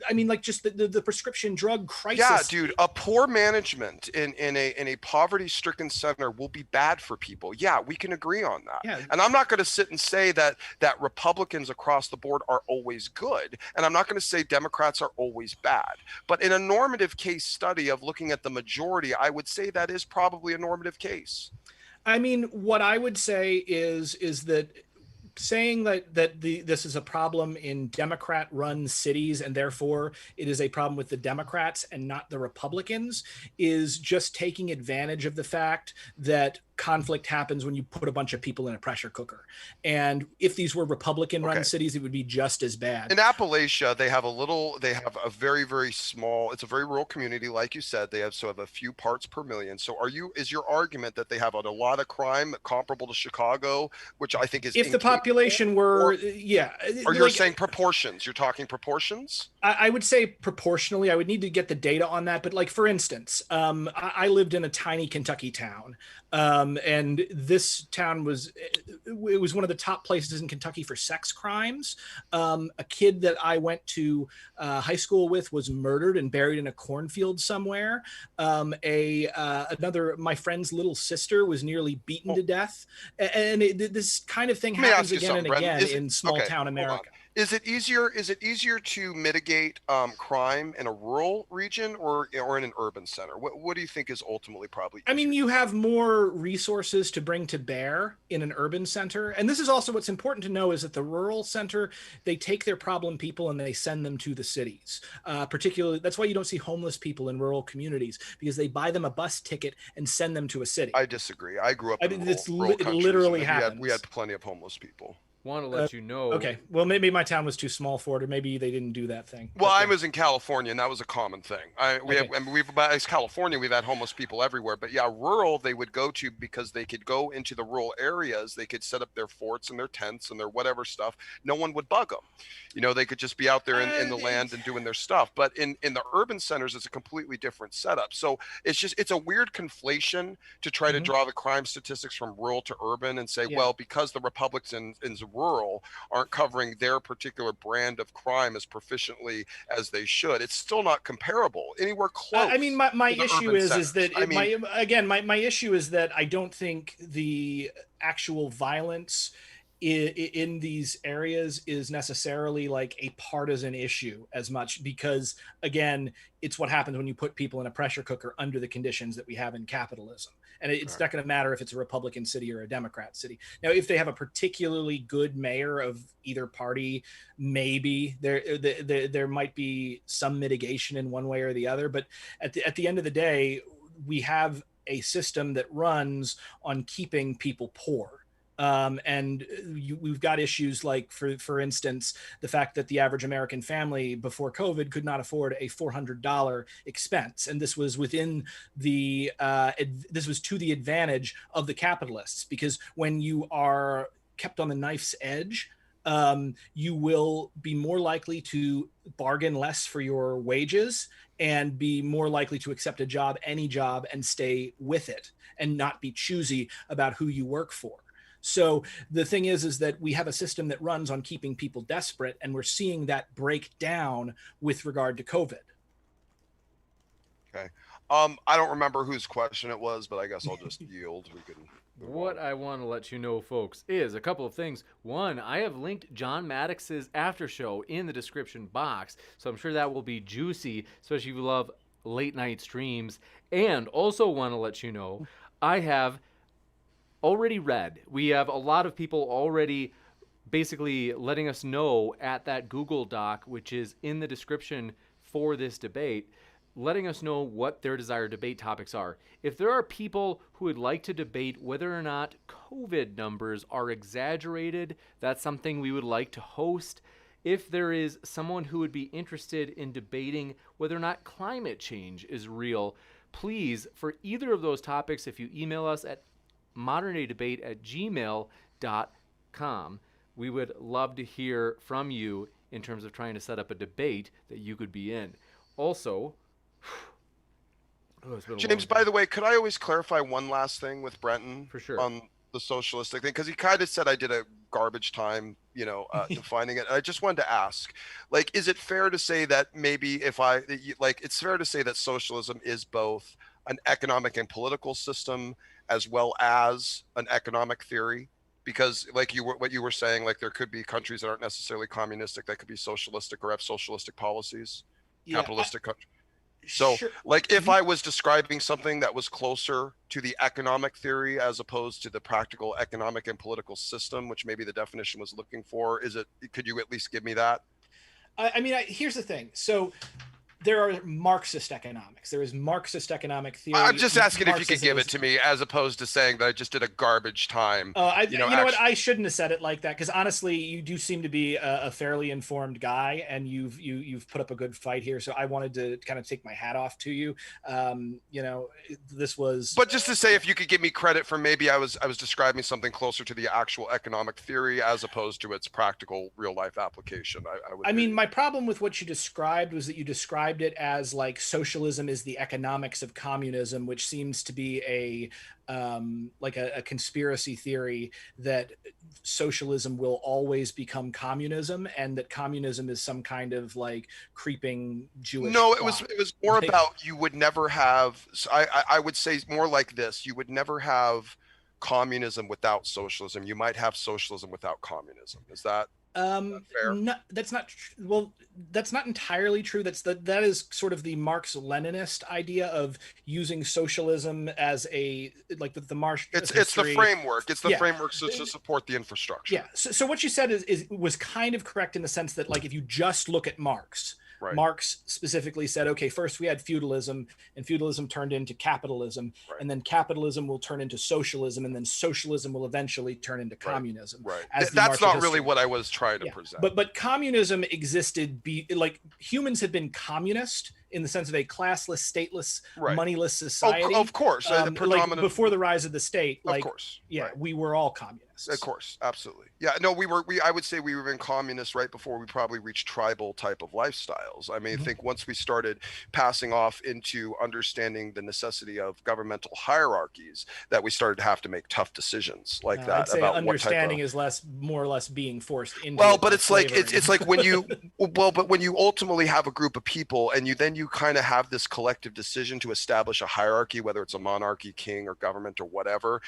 I mean, like just the prescription drug crisis. Yeah, dude, a poor management in a poverty-stricken center will be bad for people. Yeah, we can agree on that. Yeah. And I'm not going to sit and say that Republicans across the board are always good, and I'm not going to say Democrats are always bad. But in a normative case study of looking at the majority, I would say that is probably a normative case. I mean, what I would say is that saying that this is a problem in Democrat-run cities and therefore it is a problem with the Democrats and not the Republicans is just taking advantage of the fact that conflict happens when you put a bunch of people in a pressure cooker. And if these were Republican-run cities, it would be just as bad. In Appalachia, they have a very, very small, it's a very rural community, like you said. They have sort of a few parts per million. So is your argument that they have a lot of crime comparable to Chicago, which I think is if the population were, or you're saying proportions? You're talking proportions? I would say proportionally. I would need to get the data on that. But like, for instance, I lived in a tiny Kentucky town. And this town was one of the top places in Kentucky for sex crimes. A kid that I went to high school with was murdered and buried in a cornfield somewhere. My friend's little sister was nearly beaten to death. And this kind of thing happens again and again in small town America. Is it easier to mitigate crime in a rural region or in an urban center? What do you think is ultimately probably easier? I mean, you have more resources to bring to bear in an urban center. And this is also what's important to know is that the rural center, they take their problem people and they send them to the cities. Particularly, that's why you don't see homeless people in rural communities, because they buy them a bus ticket and send them to a city. I disagree. I grew up in rural it literally happens. We had plenty of homeless people. Want to let you know. Okay, well, maybe my town was too small for it, or maybe they didn't do that thing. Well, I was in California, and that was a common thing. As California, we've had homeless people everywhere, but yeah, rural they would go to because they could go into the rural areas. They could set up their forts and their tents and their whatever stuff. No one would bug them. You know, they could just be out there in the land and doing their stuff. But in the urban centers, it's a completely different setup. So it's a weird conflation to try to draw the crime statistics from rural to urban and say, well, because the Republicans in rural aren't covering their particular brand of crime as proficiently as they should, it's still not comparable anywhere close. I mean, my issue is that my issue is that I don't think the actual violence in these areas is necessarily like a partisan issue as much, because again, it's what happens when you put people in a pressure cooker under the conditions that we have in capitalism. And it's not going to matter if it's a Republican city or a Democrat city. Now, if they have a particularly good mayor of either party, maybe there might be some mitigation in one way or the other. But at the end of the day, we have a system that runs on keeping people poor. We've got issues like, for instance, the fact that the average American family before COVID could not afford a $400 expense. And this was within this was to the advantage of the capitalists, because when you are kept on the knife's edge, you will be more likely to bargain less for your wages and be more likely to accept any job, and stay with it and not be choosy about who you work for. So the thing is that we have a system that runs on keeping people desperate, and we're seeing that break down with regard to COVID. Okay. I don't remember whose question it was, but I guess I'll just yield. We can. What I want to let you know, folks, is a couple of things. One, I have linked John Maddox's after show in the description box, so I'm sure that will be juicy, especially if you love late night streams. And also want to let you know, I have already read. We have a lot of people already basically letting us know at that Google Doc, which is in the description for this debate, letting us know what their desired debate topics are. If there are people who would like to debate whether or not COVID numbers are exaggerated, that's something we would like to host. If there is someone who would be interested in debating whether or not climate change is real, please, for either of those topics, if you email us at moderndaydebate@gmail.com, we would love to hear from you in terms of trying to set up a debate that you could be in. Also, James, by the way, could I always clarify one last thing with Brenton? For sure. On the socialistic thing, because he kind of said I did a garbage time, defining it. And I just wanted to ask, like, is it fair to say that maybe it's fair to say that socialism is both an economic and political system as well as an economic theory? Because what you were saying, like there could be countries that aren't necessarily communistic that could be socialistic or have socialistic policies, capitalistic countries. So Sure. like if I was describing something that was closer to the economic theory as opposed to the practical economic and political system, which maybe the definition was looking for, could you at least give me that? Here's the thing. So there are Marxist economics. There is Marxist economic theory. I'm just asking if you could give it to me as opposed to saying that I just did a garbage time. You know what? I shouldn't have said it like that, because honestly, you do seem to be a fairly informed guy, and you've put up a good fight here. So I wanted to kind of take my hat off to you. This was. But just to say, if you could give me credit for maybe I was describing something closer to the actual economic theory as opposed to its practical real life application. My problem with what you described was that you described it as like socialism is the economics of communism, which seems to be a conspiracy theory that socialism will always become communism, and that communism is some kind of like creeping Jewish. No, plot. it was more about you would never have. I would say more like this: you would never have communism without socialism. You might have socialism without communism. Is that? Fair? No, that's not well, that's not entirely true. That is sort of the Marx-Leninist idea of using socialism as a like the Marx. It's the framework. It's the framework to support the infrastructure. Yeah. So what you said was kind of correct in the sense that, like, if you just look at Marx. Right. Marx specifically said, okay, first we had feudalism, and feudalism turned into capitalism, and then capitalism will turn into socialism, and then socialism will eventually turn into communism. Right. That's not really what I was trying to present. But communism existed. Like humans have been communist in the sense of a classless, stateless, moneyless society. Of course, like before the rise of the state. Like, of course, we were all communists. Of course, absolutely. Yeah, no, I would say we were in communist right before we probably reached tribal type of lifestyles. I mean, I think once we started passing off into understanding the necessity of governmental hierarchies, that we started to have to make tough decisions like that. I'd say about understanding is more or less being forced into. Well, but it's like when you but when you ultimately have a group of people and you kind of have this collective decision to establish a hierarchy, whether it's a monarchy, king, or government or whatever,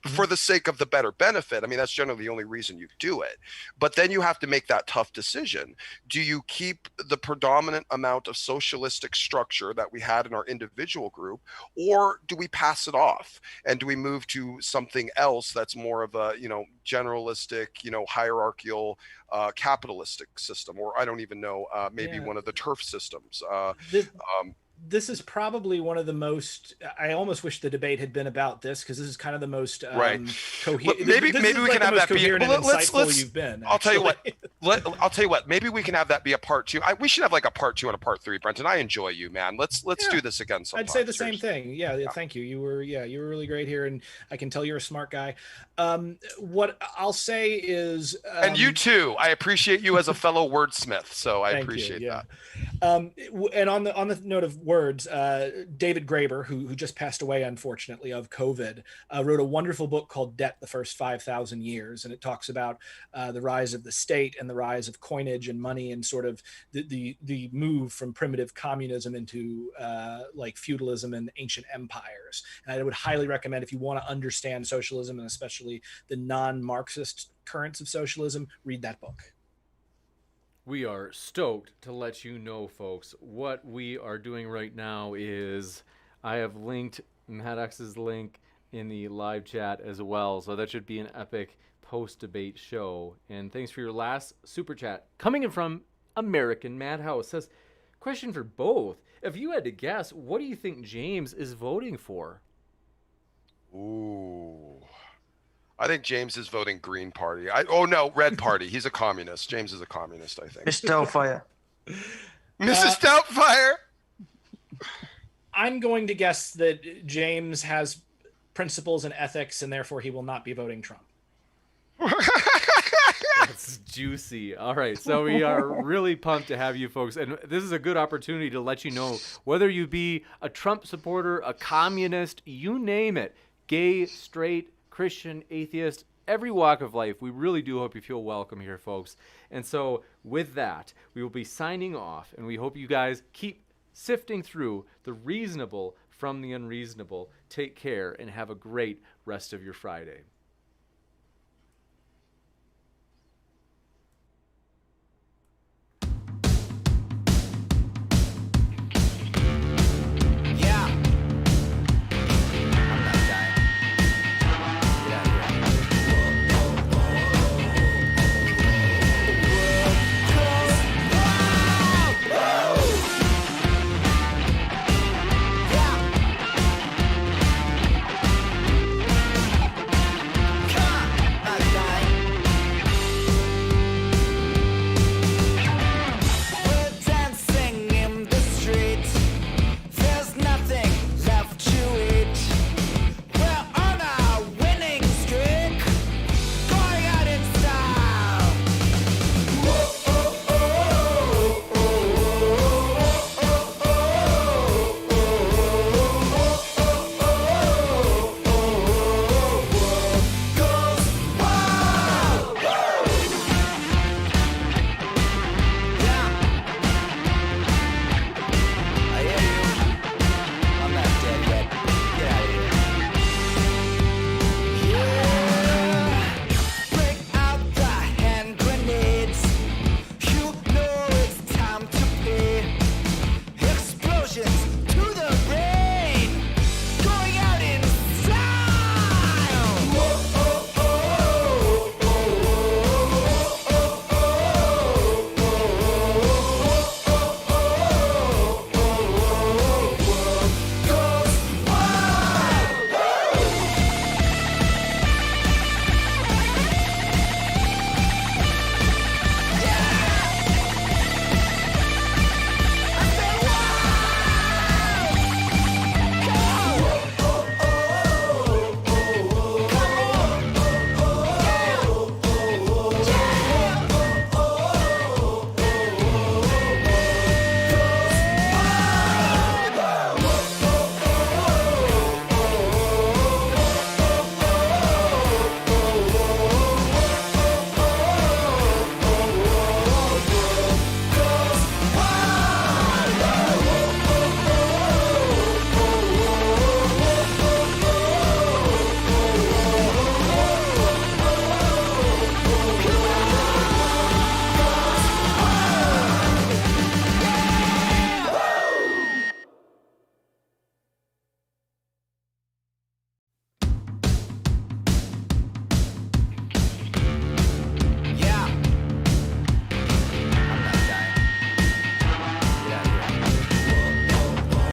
for the sake of the better benefit. I mean, that's generally the only reason you do it. But then you have to make that tough decision. Do you keep the predominant amount of socialistic structure that we had in our individual group, or do we pass it off? And do we move to something else that's more of a, generalistic, hierarchical, capitalistic system, or I don't even know, maybe one of the turf systems. This is probably one of the most. I almost wish the debate had been about this, because this is kind of the most coherent. Maybe we can have that be. Let's. You've been. I'll tell you what. I'll tell you what. Maybe we can have that be a part 2. We should have like a part 2 and a part 3, Brenton. I enjoy you, man. Let's do this again sometime. I'd say the same thing. Yeah. Thank you. You were really great here, and I can tell you're a smart guy. What I'll say is, and you too. I appreciate you as a fellow wordsmith, so I appreciate that. And on the note of words, David Graeber, who just passed away unfortunately of COVID, wrote a wonderful book called Debt: The First 5,000 Years, and it talks about the rise of the state and the rise of coinage and money, and sort of the move from primitive communism into like feudalism and ancient empires. And I would highly recommend, if you want to understand socialism, and especially the non-Marxist currents of socialism, read that book. We are stoked to let you know, folks, what we are doing right now is I have linked Maddox's link in the live chat as well. So that should be an epic post-debate show. And thanks for your last super chat. Coming in from American Madhouse, says, question for both. If you had to guess, what do you think James is voting for? Ooh. I think James is voting Green Party. Red Party. He's a communist. James is a communist, I think. Miss Doubtfire. Mrs. Doubtfire. I'm going to guess that James has principles and ethics, and therefore he will not be voting Trump. That's juicy. All right, so we are really pumped to have you folks, and this is a good opportunity to let you know, whether you be a Trump supporter, a communist, you name it, gay, straight, Christian, atheist, every walk of life, we really do hope you feel welcome here, folks. And so with that, we will be signing off, and we hope you guys keep sifting through the reasonable from the unreasonable. Take care and have a great rest of your Friday.